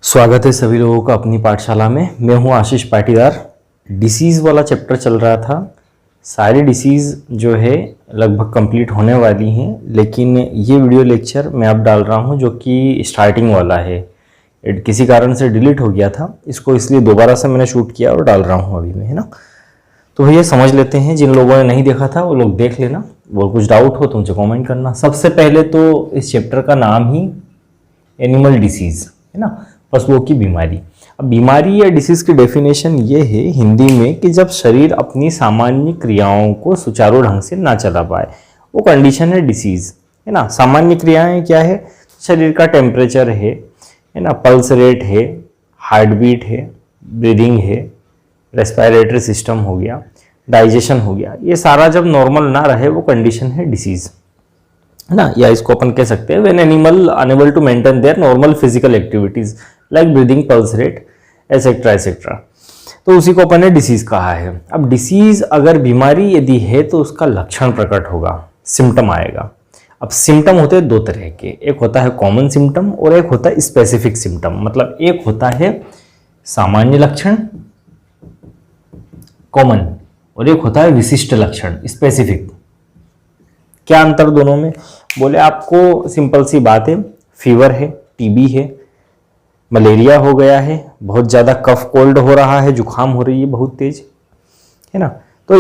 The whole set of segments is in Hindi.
स्वागत है सभी लोगों का अपनी पाठशाला में। मैं हूं आशीष पाटीदार। डिसीज़ वाला चैप्टर चल रहा था। सारी डिसीज़ जो है लगभग कंप्लीट होने वाली हैं, लेकिन ये वीडियो लेक्चर मैं अब डाल रहा हूं जो कि स्टार्टिंग वाला है। किसी कारण से डिलीट हो गया था, इसको इसलिए दोबारा से मैंने शूट किया और डाल रहा हूँ अभी मैं, है ना। तो भैया समझ लेते हैं, जिन लोगों ने नहीं देखा था वो लोग देख लेना, वो कुछ डाउट हो तो मुझे कॉमेंट करना। सबसे पहले तो इस चैप्टर का नाम ही एनिमल डिसीज़ है ना, पशुओं की बीमारी। अब बीमारी या डिसीज की डेफिनेशन ये है हिंदी में कि जब शरीर अपनी सामान्य क्रियाओं को सुचारू ढंग से ना चला पाए, वो कंडीशन है डिसीज, है ना। सामान्य क्रियाएं क्या है? शरीर का टेम्परेचर है ना, पल्स रेट है, हार्ट बीट है, ब्रीदिंग है, रेस्पिरेटरी सिस्टम हो गया, डाइजेशन हो गया, ये सारा जब नॉर्मल ना रहे वो कंडीशन है डिसीज, है ना। या इसको अपन कह सकते हैं when animal unable to maintain their normal physical activities like breathing, pulse rate, etcetera etcetera, तो उसी को अपन ने डिसीज कहा है। अब डिसीज अगर बीमारी यदि है तो उसका लक्षण प्रकट होगा, सिम्टम आएगा। अब सिम्टम होते हैं दो तरह के, एक होता है कॉमन सिम्टम और एक होता है स्पेसिफिक सिम्टम। मतलब एक होता है सामान्य लक्षण कॉमन और एक होता है विशिष्ट लक्षण स्पेसिफिक। क्या अंतर दोनों में? बोले आपको सिंपल सी बात है, फीवर है, टीबी है, मलेरिया हो गया है, बहुत ज़्यादा कफ कोल्ड हो रहा है, जुकाम हो रही है बहुत तेज, है ना। तो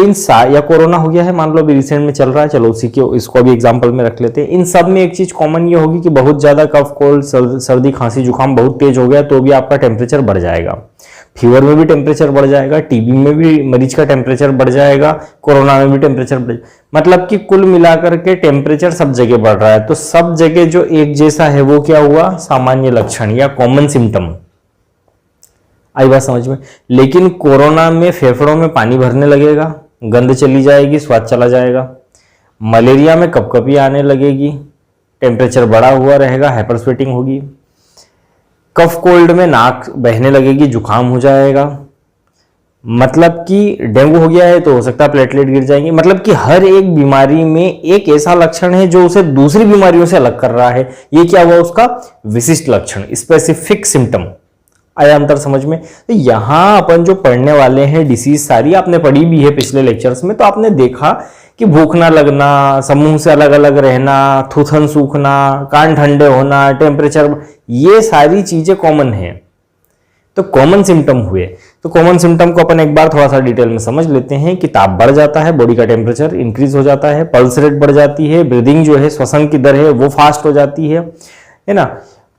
या कोरोना हो गया है, मान लो अभी रिसेंट में चल रहा है, चलो उसी के इसको अभी एग्जांपल में रख लेते हैं। इन सब में एक चीज़ कॉमन ये होगी कि बहुत ज़्यादा कफ कोल्ड, सर्दी खांसी जुकाम बहुत तेज हो गया तो भी आपका टेम्परेचर बढ़ जाएगा। फीवर में भी टेम्परेचर बढ़ जाएगा, टीबी में भी मरीज का टेम्परेचर बढ़ जाएगा, कोरोना में भी टेम्परेचर बढ़ जाएगा। मतलब कि कुल मिलाकर के टेम्परेचर सब जगह बढ़ रहा है, तो सब जगह जो एक जैसा है वो क्या हुआ? सामान्य लक्षण या कॉमन सिम्टम। आई बात समझ में? लेकिन कोरोना में फेफड़ों में पानी भरने लगेगा, गंध चली जाएगी, स्वाद चला जाएगा। मलेरिया में कपकपी आने लगेगी, टेम्परेचर बढ़ा हुआ रहेगा, हाइपर स्वेटिंग होगी। कफ कोल्ड में नाक बहने लगेगी, जुकाम हो जाएगा। मतलब कि डेंगू हो गया है तो हो सकता है प्लेटलेट गिर जाएंगे। मतलब कि हर एक बीमारी में एक ऐसा लक्षण है जो उसे दूसरी बीमारियों से अलग कर रहा है। ये क्या हुआ? उसका विशिष्ट लक्षण, स्पेसिफिक सिम्टम। आया अंतर समझ में? तो यहां अपन जो पढ़ने वाले हैं डिसीज सारी आपने पढ़ी भी है पिछले लेक्चर्स में, तो आपने देखा कि भूख ना लगना, समूह से अलग अलग रहना, थूथन सूखना, कान ठंडे होना, टेम्परेचर, ये सारी चीजें कॉमन है। तो कॉमन सिम्टम हुए। तो कॉमन सिम्टम को अपन एक बार थोड़ा सा डिटेल में समझ लेते हैं कि ताप बढ़ जाता है, बॉडी का टेम्परेचर इंक्रीज हो जाता है, पल्स रेट बढ़ जाती है, ब्रीदिंग जो है श्वसन की दर है वो फास्ट हो जाती है ना।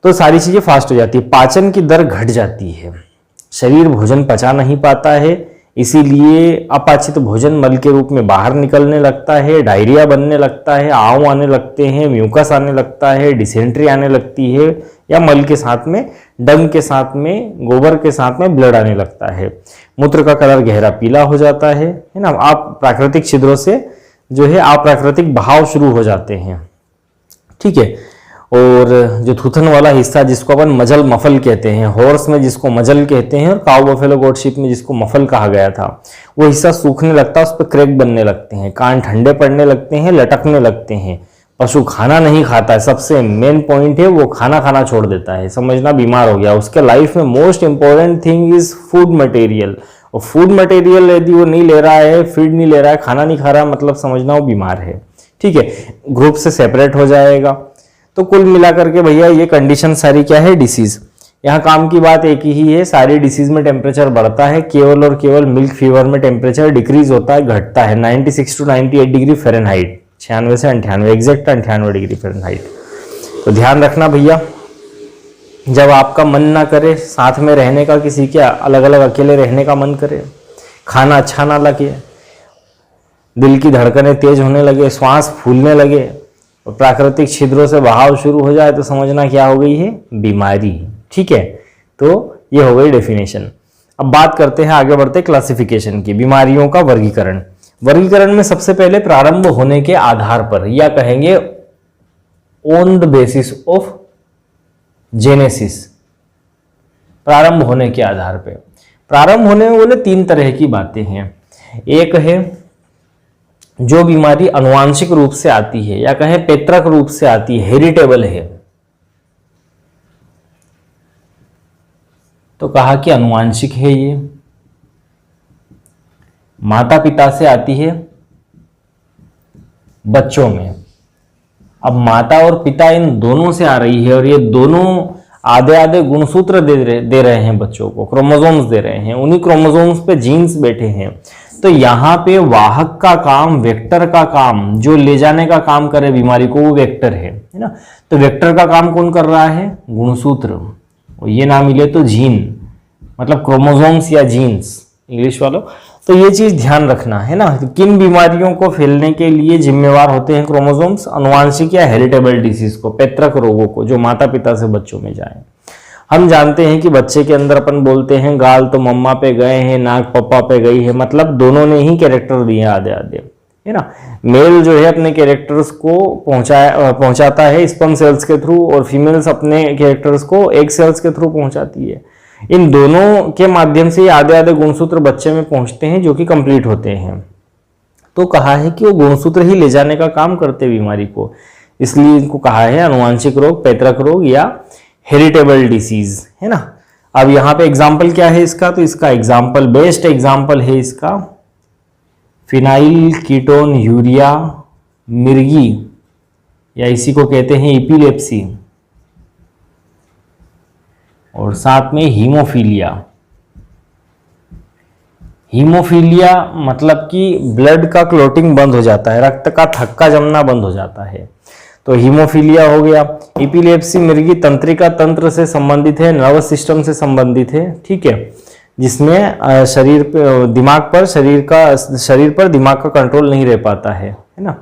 तो सारी चीजें फास्ट हो जाती है। पाचन की दर घट जाती है, शरीर भोजन पचा नहीं पाता है, इसीलिए अपाचित भोजन मल के रूप में बाहर निकलने लगता है, डायरिया बनने लगता है, आंव आने लगते हैं, म्यूकस आने लगता है, डिसेंट्री आने लगती है, या मल के साथ में, डंग के साथ में, गोबर के साथ में ब्लड आने लगता है। मूत्र का कलर गहरा पीला हो जाता है ना। आप प्राकृतिक छिद्रों से जो है अप्राकृतिक बहाव शुरू हो जाते हैं, ठीक है। और जो थूथन वाला हिस्सा जिसको अपन मजल मफल कहते हैं, हॉर्स में जिसको मजल कहते हैं और काऊ बफेलो गोट शीप में जिसको मफल कहा गया था, वो हिस्सा सूखने लगता है, उस पर क्रैक बनने लगते हैं, कान ठंडे पड़ने लगते हैं, लटकने लगते हैं। पशु खाना नहीं खाता है, सबसे मेन पॉइंट है वो खाना खाना छोड़ देता है, समझना बीमार हो गया। उसके लाइफ में most important thing is food material, और फूड मटेरियल यदि वो नहीं ले रहा है, फीड नहीं ले रहा है, खाना नहीं खा रहा है, मतलब समझना वो बीमार है, ठीक है। ग्रुप से सेपरेट हो जाएगा। तो कुल मिलाकर के भैया ये कंडीशन सारी क्या है? डिसीज। यहाँ काम की बात एक ही है, सारी डिसीज में टेम्परेचर बढ़ता है, केवल और केवल मिल्क फीवर में टेम्परेचर डिक्रीज होता है, घटता है 96 to 98 डिग्री फ़ारेनहाइट, 96 से 98, एग्जैक्ट 98 डिग्री फ़ारेनहाइट। तो ध्यान रखना भैया, जब आपका मन ना करे साथ में रहने का, किसी के अलग अलग अकेले रहने का मन करे, खाना अच्छा ना लगे, दिल की धड़कनें तेज होने लगे, श्वास फूलने लगे और प्राकृतिक छिद्रों से बहाव शुरू हो जाए, तो समझना क्या हो गई है? बीमारी, ठीक है। तो ये हो गई डेफिनेशन। अब बात करते हैं, आगे बढ़ते क्लासिफिकेशन की, बीमारियों का वर्गीकरण। वर्गीकरण में सबसे पहले प्रारंभ होने के आधार पर, या कहेंगे on the basis of genesis, प्रारंभ होने के आधार पर। प्रारंभ होने में बोले तीन तरह की बातें हैं। एक है जो बीमारी अनुवांशिक रूप से आती है, या कहें पैतृक रूप से आती है, हेरिटेबल है, तो कहा कि अनुवांशिक है ये। माता पिता से आती है बच्चों में। अब माता और पिता इन दोनों से आ रही है और ये दोनों आधे आधे गुणसूत्र दे रहे हैं बच्चों को, क्रोमोसोम्स दे रहे हैं, उन्हीं क्रोमोसोम्स पे जीन्स बैठे हैं। तो यहाँ पे वाहक का काम, वेक्टर का काम, जो ले जाने का काम करे बीमारी को, वो वेक्टर है ना। तो वेक्टर का काम कौन कर रहा है? गुणसूत्र। और ये ना मिले तो जीन, मतलब क्रोमोसोम्स या जीन्स इंग्लिश वालों। तो ये चीज ध्यान रखना है ना, किन बीमारियों को फैलने के लिए जिम्मेवार होते हैं क्रोमोसोम्स? अनुवांशिक या हेरिटेबल डिसीज को, पैतृक रोगों को, जो माता पिता से बच्चों में जाए। हम जानते हैं कि बच्चे के अंदर अपन बोलते हैं गाल तो मम्मा पे गए हैं, नाक पप्पा पे गई है, मतलब दोनों ने ही कैरेक्टर दिए आधे आधे, है ना। मेल जो है अपने कैरेक्टर्स को पहुंचाता है स्पर्म सेल्स के थ्रू, और फीमेल्स अपने कैरेक्टर्स को एग सेल्स के थ्रू पहुंचाती है। इन दोनों के माध्यम से आधे आधे गुणसूत्र बच्चे में पहुंचते हैं, जो कि कंप्लीट होते हैं। तो कहा है कि वो गुणसूत्र ही ले जाने का काम करते बीमारी को, इसलिए इनको कहा है अनुवांशिक रोग, पैतृक रोग या हेरिटेबल डिसीज, है ना। अब यहाँ पे एग्जाम्पल क्या है इसका? तो इसका एग्जाम्पल, बेस्ट एग्जाम्पल है इसका फिनाइल कीटोन यूरिया मिर्गी, या इसी को कहते हैं एपिलेप्सी, और साथ में हीमोफीलिया। हीमोफीलिया मतलब कि ब्लड का क्लोटिंग बंद हो जाता है, रक्त का थक्का जमना बंद हो जाता है, तो हीमोफीलिया हो गया। एपिलेप्सी मिर्गी तंत्रिका तंत्र से संबंधित है, नर्वस सिस्टम से संबंधित है, ठीक है, जिसमें शरीर पर दिमाग का कंट्रोल नहीं रह पाता है ना।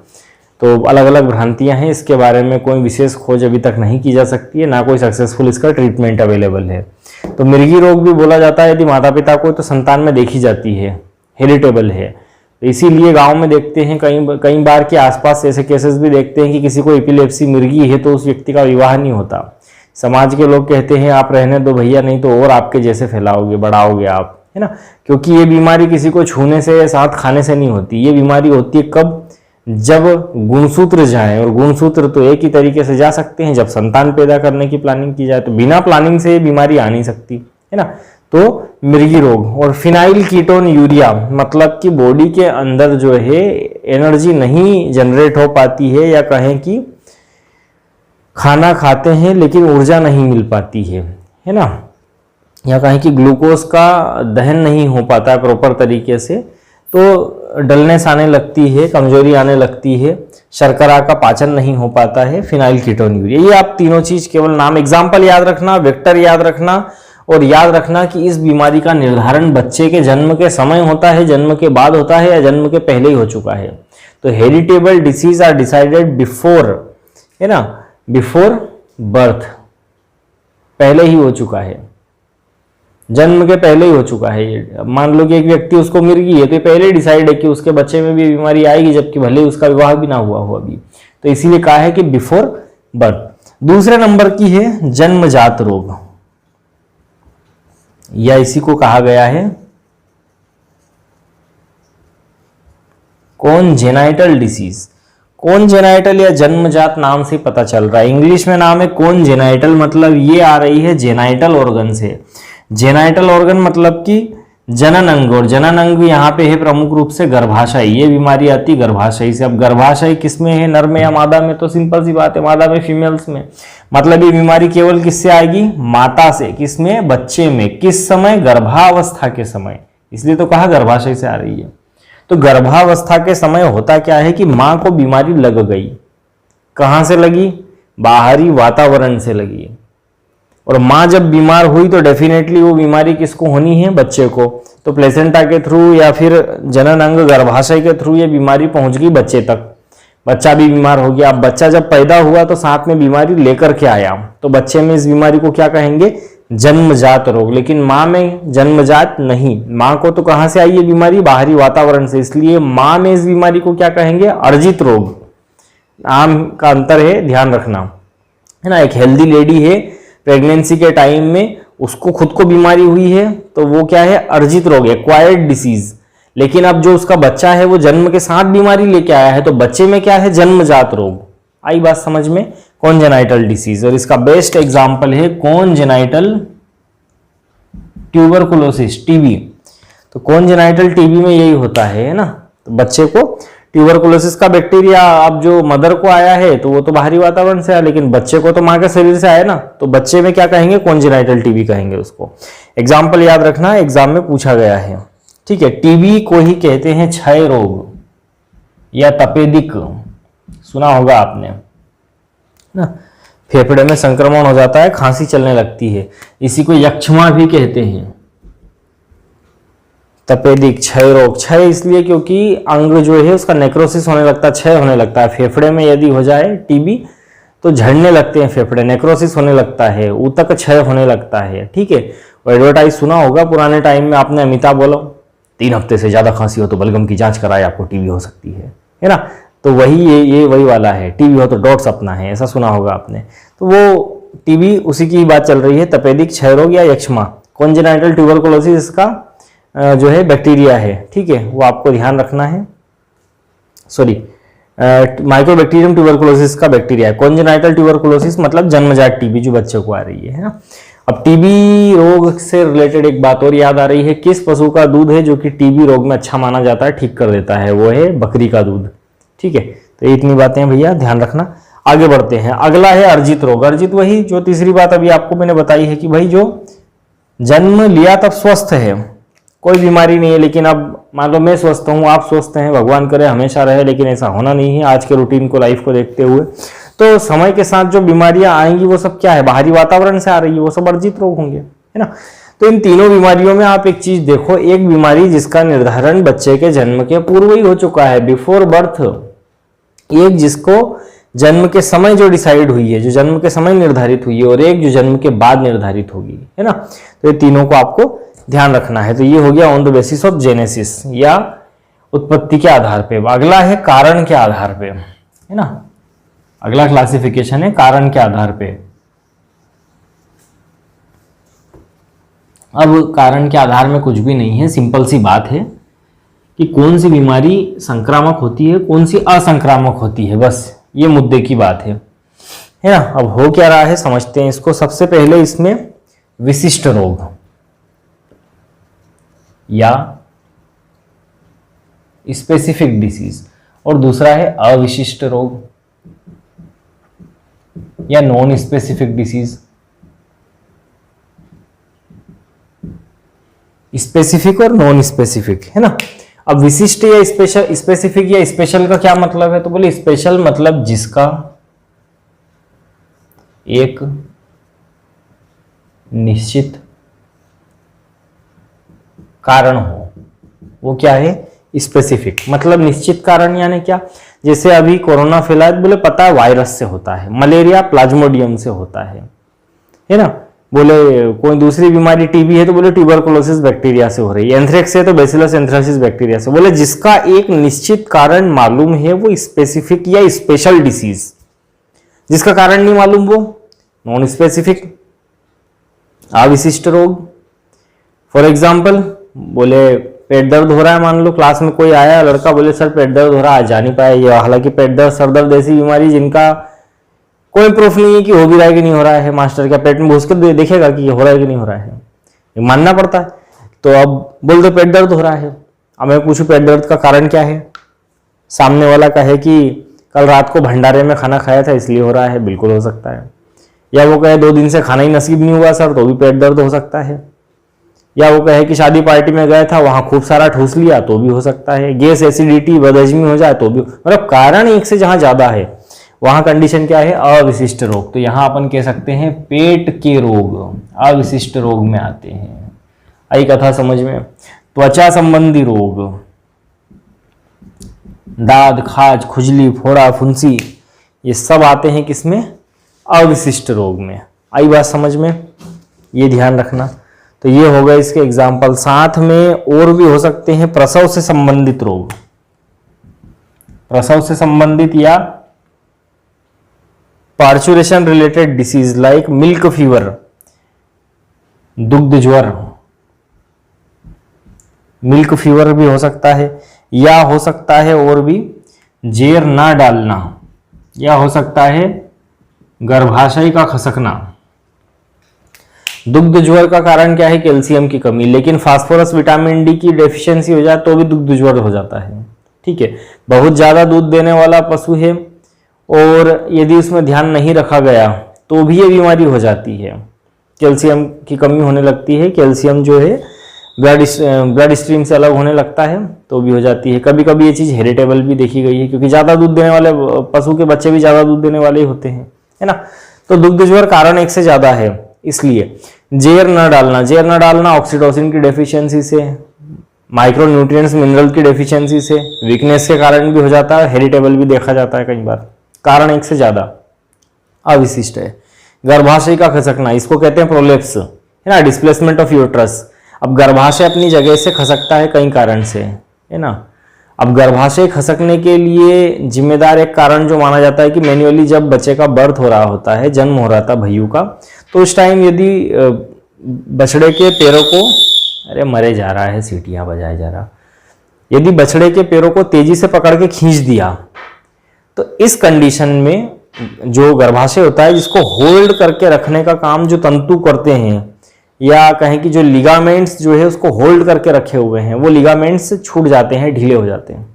तो अलग अलग भ्रांतियां हैं, इसके बारे में कोई विशेष खोज अभी तक नहीं की जा सकती है, ना कोई सक्सेसफुल इसका ट्रीटमेंट अवेलेबल है। तो मिर्गी रोग भी बोला जाता है यदि माता पिता को तो संतान में देखी जाती है, हेरिटेबल है। तो इसीलिए गांव में देखते हैं कई बार के आसपास ऐसे केसेस भी देखते हैं कि किसी को एपिलेप्सी मिर्गी है तो उस व्यक्ति का विवाह नहीं होता। समाज के लोग कहते हैं आप रहने दो भैया, नहीं तो और आपके जैसे फैलाओगे, बढ़ाओगे आप, है ना। क्योंकि ये बीमारी किसी को छूने से या साथ खाने से नहीं होती। ये बीमारी होती है कब? जब गुणसूत्र जाए, और गुणसूत्र तो एक ही तरीके से जा सकते हैं जब संतान पैदा करने की प्लानिंग की जाए। तो बिना प्लानिंग से ये बीमारी आ नहीं सकती, है ना। तो मिर्गी रोग। और फिनाइल कीटोन यूरिया मतलब कि बॉडी के अंदर जो है एनर्जी नहीं जनरेट हो पाती है, या कहें कि खाना खाते हैं लेकिन ऊर्जा नहीं मिल पाती है ना, या कहें कि ग्लूकोज का दहन नहीं हो पाता प्रॉपर तरीके से, तो डलनेस आने लगती है, कमजोरी आने लगती है, शर्करा का पाचन नहीं हो पाता है, फिनाइल कीटोन यूरिया। ये आप तीनों चीज केवल नाम, एग्जाम्पल याद रखना, वेक्टर याद रखना, और याद रखना कि इस बीमारी का निर्धारण बच्चे के जन्म के समय होता है, जन्म के बाद होता है, या जन्म के पहले ही हो चुका है। तो heritable disease are decided before, है ना, बिफोर बर्थ, पहले ही हो चुका है, जन्म के पहले ही हो चुका है। मान लो कि एक व्यक्ति उसको मिर्गी है तो पहले ही डिसाइड है कि उसके बच्चे में भी बीमारी आएगी, जबकि भले उसका विवाह भी ना हुआ हो अभी। तो इसीलिए कहा है कि बिफोर बर्थ। दूसरे नंबर की है जन्मजात रोग, या इसी को कहा गया है कॉन्जेनाइटल डिसीज। कॉन्जेनाइटल या जन्मजात नाम से पता चल रहा है, इंग्लिश में नाम है कॉन्जेनाइटल, मतलब ये आ रही है जेनाइटल ऑर्गन से। जेनाइटल ऑर्गन मतलब कि जनन अंग, और जनन अंग यहाँ पे है प्रमुख रूप से गर्भाशय। ये बीमारी आती गर्भाशय से। अब गर्भाशय किसमें है, नर में या मादा में? तो सिंपल सी बात है, मादा में, फीमेल्स में। मतलब ये बीमारी केवल किससे आएगी? माता से। किसमें? बच्चे में। किस समय? गर्भावस्था के समय, इसलिए तो कहा गर्भाशय से आ रही है। तो गर्भावस्था के समय होता क्या है कि माँ को बीमारी लग गई। कहाँ से लगी? बाहरी वातावरण से लगी। और माँ जब बीमार हुई तो डेफिनेटली वो बीमारी किसको होनी है? बच्चे को। तो प्लेसेंटा के थ्रू या फिर जनन अंग गर्भाशय के थ्रू ये बीमारी पहुंच गई बच्चे तक, बच्चा भी बीमार हो गया। अब बच्चा जब पैदा हुआ तो साथ में बीमारी लेकर के आया, तो बच्चे में इस बीमारी को क्या कहेंगे? जन्मजात रोग। लेकिन माँ में जन्मजात नहीं, माँ को तो कहाँ से आई ये बीमारी? बाहरी वातावरण से। इसलिए माँ में इस बीमारी को क्या कहेंगे? अर्जित रोग। नाम का अंतर है, ध्यान रखना, है ना। एक हेल्दी लेडी है, प्रेगनेंसी के टाइम में उसको खुद को बीमारी हुई है तो वो क्या है? अर्जित रोग, एक्वायर्ड डिसीज। लेकिन अब जो उसका बच्चा है वो जन्म के साथ बीमारी लेके आया है, तो बच्चे में क्या है? जन्मजात रोग। आई बात समझ में? Congenital disease. और इसका बेस्ट एग्जांपल है कॉन्जेनाइटल ट्यूबरकुलोसिस, टीबी। तो कॉन्जेनाइटल टीबी में यही होता है ना। तो बच्चे को ट्यूबरकुलोसिस का बैक्टीरिया अब जो मदर को आया है तो वो तो बाहरी वातावरण से आया, लेकिन बच्चे को तो माँ के शरीर से आया ना, तो बच्चे में क्या कहेंगे, कॉन्जेनाइटल टीबी कहेंगे उसको। एग्जाम्पल याद रखना, एग्जाम में पूछा गया है, ठीक है। टीबी को ही कहते हैं क्षय रोग या तपेदिक, सुना होगा आपने ना। फेफड़े में संक्रमण हो जाता है, खांसी चलने लगती है, इसी को यक्ष्मा भी कहते हैं। तपेदिक, क्षय रोग, क्षय इसलिए क्योंकि अंग जो है उसका नेक्रोसिस होने लगता है, क्षय होने लगता है। फेफड़े में यदि हो जाए टीबी तो झड़ने लगते हैं फेफड़े, नेक्रोसिस होने लगता है, ऊतक क्षय होने लगता है, ठीक है। और एडवर्टाइज सुना होगा पुराने टाइम में आपने, अमिताभ बोलो 3 हफ्ते से ज्यादा खांसी हो तो बलगम की जांच कराए, आपको टीबी हो सकती है ना। तो वही ये वही वाला है, टीबी हो तो डॉट्स अपना है, ऐसा सुना होगा आपने। तो वो टीबी उसी की बात चल रही है, तपेदिक क्षय रोग या यक्ष्मा। कॉन्जेनाइटल ट्यूबरकुलोसिस इसका जो है बैक्टीरिया है, ठीक है, वो आपको ध्यान रखना है। सॉरी, माइक्रोबैक्टीरियम ट्यूबरकुलोसिस का बैक्टीरिया है। कॉन्जेनाइटल ट्यूबरकुलोसिस मतलब जन्मजात टीबी जो बच्चे को आ रही है ना। अब टीबी रोग से रिलेटेड एक बात और याद आ रही है, किस पशु का दूध है जो कि टीबी रोग में अच्छा माना जाता है, ठीक कर देता है, वो है बकरी का दूध, ठीक है। तो ये इतनी बातें भैया ध्यान रखना। आगे बढ़ते हैं, अगला है अर्जित रोग। अर्जित वही जो तीसरी बात अभी आपको मैंने बताई है कि भाई जो जन्म लिया तब स्वस्थ है, कोई बीमारी नहीं है, लेकिन अब मान लो मैं स्वस्थ हूँ, आप स्वस्थ हैं, भगवान करे हमेशा रहे, लेकिन ऐसा होना नहीं है आज के रूटीन को, लाइफ को देखते हुए। तो समय के साथ जो बीमारियां आएंगी वो सब क्या है, बाहरी वातावरण से आ रही है, वो सब अर्जित रोग होंगे, है ना। तो इन तीनों बीमारियों में आप एक चीज देखो, एक बीमारी जिसका निर्धारण बच्चे के जन्म के पूर्व ही हो चुका है, बिफोर बर्थ, एक जिसको जन्म के समय जो डिसाइड हुई है, जो जन्म के समय निर्धारित हुई है, और एक जो जन्म के बाद निर्धारित होगी, है ना। तो ये तीनों को आपको ध्यान रखना है। तो ये हो गया on the basis of genesis या उत्पत्ति के आधार पे। अगला है कारण के आधार पे, है ना। अगला क्लासिफिकेशन है कारण के आधार पे। अब कारण के आधार में कुछ भी नहीं है, सिंपल सी बात है कि कौन सी बीमारी संक्रामक होती है, कौन सी असंक्रामक होती है, बस ये मुद्दे की बात है ना। अब हो क्या रहा है समझते हैं इसको। सबसे पहले इसमें विशिष्ट रोग या स्पेसिफिक डिसीज, और दूसरा है अविशिष्ट रोग या नॉन स्पेसिफिक डिसीज। स्पेसिफिक और नॉन स्पेसिफिक, है ना। अब विशिष्ट या स्पेशल, स्पेसिफिक या स्पेशल का क्या मतलब है, तो बोले स्पेशल मतलब जिसका एक निश्चित कारण हो, वो क्या है, स्पेसिफिक। मतलब निश्चित कारण यानी क्या, जैसे अभी कोरोना फैला है, बोले पता है वायरस से होता है, मलेरिया प्लाज्मोडियम से होता है ना। बोले कोई दूसरी बीमारी टीबी है तो बोले ट्यूबरकुलोसिस बैक्टीरिया से हो रही है, एंथ्रेक्स है तो बैसिलस एंथ्रासिस बैक्टीरिया से। बोले जिसका एक निश्चित कारण मालूम है वो स्पेसिफिक या स्पेशल डिसीज, जिसका कारण नहीं मालूम वो नॉन स्पेसिफिक, अविशिष्ट रोग। फॉर एग्जाम्पल, बोले पेट दर्द हो रहा है, मान लो क्लास में कोई आया लड़का, बोले सर पेट दर्द हो रहा है, आज जा नहीं पाया। ये हालांकि पेट दर्द, सर दर्द ऐसी बीमारी जिनका कोई प्रूफ नहीं है कि हो भी रहा है कि नहीं हो रहा है। मास्टर क्या पेट में घुस कर देखेगा कि ये हो रहा है कि नहीं हो रहा है, ये मानना पड़ता है। तो अब बोल दो पेट दर्द हो रहा है, अब मैं पूछूं पेट दर्द का कारण क्या है, सामने वाला कहे कि कल रात को भंडारे में खाना खाया था इसलिए हो रहा है, बिल्कुल हो सकता है। या वो कहे 2 दिन से खाना ही नसीब नहीं हुआ सर, तो भी पेट दर्द हो सकता है। या वो कहे कि शादी पार्टी में गया था, वहां खूब सारा ठूस लिया, तो भी हो सकता है। गैस, एसिडिटी, बदहजमी हो जाए तो भी, मतलब कारण एक से जहां ज्यादा है वहां कंडीशन क्या है, अविशिष्ट रोग। तो यहां अपन कह सकते हैं पेट के रोग अविशिष्ट रोग में आते हैं। आई कथा समझ में। त्वचा संबंधी रोग, दाद, खाज, खुजली, फोड़ा, फुंसी, ये सब आते हैं किसमें, अविशिष्ट रोग में। आई बात समझ में, ये ध्यान रखना। तो ये हो गए इसके एग्जाम्पल। साथ में और भी हो सकते हैं प्रसव से संबंधित रोग, प्रसव से संबंधित या parturition related disease like milk fever, दुग्ध ज्वर, मिल्क फीवर भी हो सकता है। या हो सकता है और भी जेर ना डालना, या हो सकता है गर्भाशय का खसकना। दुग्ध ज्वर का कारण क्या है? कैल्शियम की कमी। लेकिन फास्फोरस विटामिन डी की डेफिशिएंसी हो जाए तो भी दुग्ध ज्वर हो जाता है। ठीक है, बहुत ज्यादा दूध देने वाला पशु है और यदि उसमें ध्यान नहीं रखा गया तो भी ये बीमारी हो जाती है, कैल्शियम की कमी होने लगती है, कैल्शियम जो है ब्लड स्ट्रीम से अलग होने लगता है तो भी हो जाती है। कभी कभी ये चीज़ हेरिटेबल भी देखी गई है, क्योंकि ज़्यादा दूध देने वाले पशु के बच्चे भी ज़्यादा दूध देने वाले ही होते हैं, है ना। तो दुग्ध ज्वर कारण एक से ज़्यादा है। इसलिए जेर न डालना ऑक्सीटोसिन की डेफिशिएंसी से, माइक्रो न्यूट्रिएंट्स मिनरल की डेफिशिएंसी से, वीकनेस के कारण भी हो जाता है, हेरिटेबल भी देखा जाता है कई बार। कारण एक से ज़्यादा अविशिष्ट है। गर्भाशय का खसकना, इसको कहते हैं प्रोलेप्स, है ना, डिस्प्लेसमेंट ऑफ यूट्रस। अब गर्भाशय अपनी जगह से खसकता है कई कारण से, है ना। अब गर्भाशय खसकने के लिए जिम्मेदार एक कारण जो माना जाता है कि मैन्युअली जब बच्चे का बर्थ हो रहा होता है, जन्म हो रहा था भैयू का, तो उस टाइम यदि बछड़े के पैरों को, अरे मरे जा रहा है, सीटियां बजाए जा रहा, यदि बछड़े के पैरों को तेजी से पकड़ के खींच दिया तो इस कंडीशन में जो गर्भाशय होता है, जिसको होल्ड करके रखने का काम जो तंतु करते हैं, या कहें कि जो लिगामेंट्स जो है उसको होल्ड करके रखे हुए हैं, वो लिगामेंट्स छूट जाते हैं, ढीले हो जाते हैं।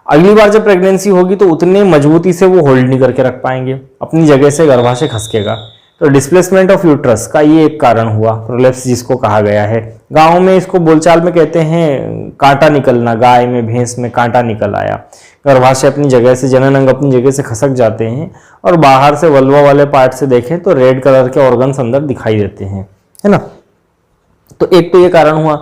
अगली बार जब प्रेगनेंसी होगी तो उतने मजबूती से वो होल्ड नहीं करके रख पाएंगे, अपनी जगह से गर्भाशय खसकेगा। तो डिस्प्लेसमेंट ऑफ यूट्रस का ये एक कारण हुआ, प्रोलेप्स जिसको कहा गया है। गाँव में इसको बोलचाल में कहते हैं कांटा निकलना, गाय में भैंस में कांटा निकल आया, गर्भाशय अपनी जगह से, जनन अंग अपनी जगह से खसक जाते हैं और बाहर से वल्वा वाले पार्ट से देखें तो रेड कलर के ऑर्गन्स अंदर दिखाई देते हैं, है ना। तो एक तो ये कारण हुआ।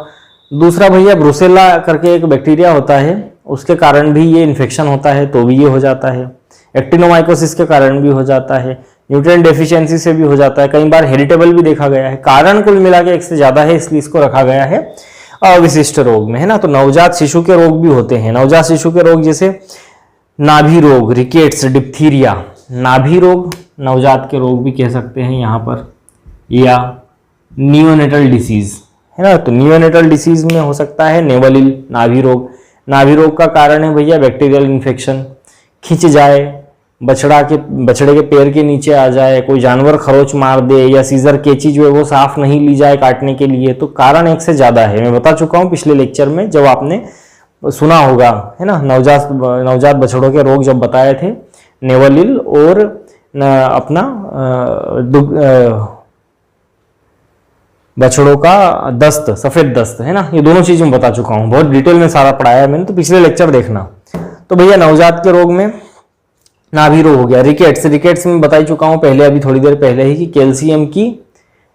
दूसरा भैया ब्रुसेला करके एक बैक्टीरिया होता है, उसके कारण भी ये इन्फेक्शन होता है तो भी ये हो जाता है। एक्टिनोमाइकोसिस के कारण भी हो जाता है, न्यूट्रिएंट डेफिशिएंसी से भी हो जाता है, कई बार हेरिटेबल भी देखा गया है। कारण कुल मिला के एक से ज्यादा है, इसलिए इसको रखा गया है अविशिष्ट रोग में, है ना। तो नवजात शिशु के रोग भी होते हैं। नवजात शिशु के रोग जैसे नाभि रोग, रिकेट्स, डिप्थीरिया, नाभि रोग नवजात के रोग भी कह सकते हैं यहाँ पर, या नियोनेटल डिसीज, है ना। तो नियोनेटल डिसीज में हो सकता है नेवलिल, नाभि रोग। नाभि रोग का कारण है भैया बैक्टीरियल इन्फेक्शन, खिंच जाए, बछड़े के पैर के नीचे आ जाए, कोई जानवर खरोच मार दे, या सीजर कैंची जो है वो साफ नहीं ली जाए काटने के लिए, तो कारण एक से ज्यादा है। मैं बता चुका हूँ पिछले लेक्चर में, जब आपने सुना होगा, है ना, नवजात बछड़ों के रोग जब बताए थे, नेवलिल और अपना बछड़ों का दस्त, सफेद दस्त, है ना, ये दोनों चीज मैं बता चुका हूँ, बहुत डिटेल में सारा पढ़ाया है मैंने, तो पिछले लेक्चर देखना। तो भैया नवजात के रोग में नाभि रोग हो गया। रिकेट्स में बता चुका हूँ पहले, अभी थोड़ी देर पहले ही, कि कैल्शियम की,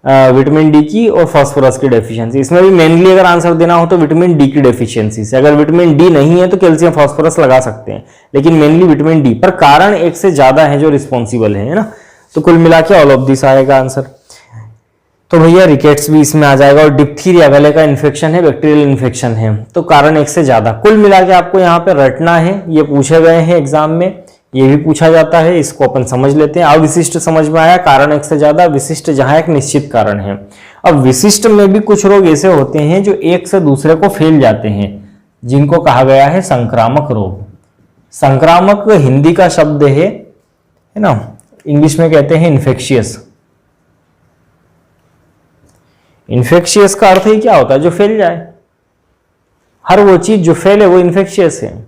विटामिन डी की और फास्फोरस की डेफिशिएंसी। इसमें भी मेनली अगर आंसर देना हो तो विटामिन डी की डेफिशिएंसी से। अगर विटामिन डी नहीं है तो कैल्शियम फास्फोरस लगा सकते हैं, लेकिन मेनली विटामिन डी। पर कारण एक से ज्यादा है जो रिस्पॉन्सिबल है ना। तो कुल मिला के ऑल ऑफ दिस आएगा आंसर। तो भैया रिकेट्स भी इसमें आ जाएगा। और डिप्थीरिया, गले का इन्फेक्शन है, बैक्टीरियल इन्फेक्शन है, तो कारण एक से ज्यादा। कुल मिला के आपको यहाँ पे रटना है, ये पूछे गए हैं एग्जाम में, ये भी पूछा जाता है, इसको अपन समझ लेते हैं। अविशिष्ट समझ में आया, कारण एक से ज्यादा, विशिष्ट जहां एक निश्चित कारण है। अब विशिष्ट में भी कुछ रोग ऐसे होते हैं जो एक से दूसरे को फैल जाते हैं, जिनको कहा गया है संक्रामक रोग। संक्रामक हिंदी का शब्द है ना, इंग्लिश में कहते हैं इन्फेक्शियस। इन्फेक्शियस का अर्थ ही क्या होता है? जो फैल जाए। हर वो चीज जो फैले वो इन्फेक्शियस है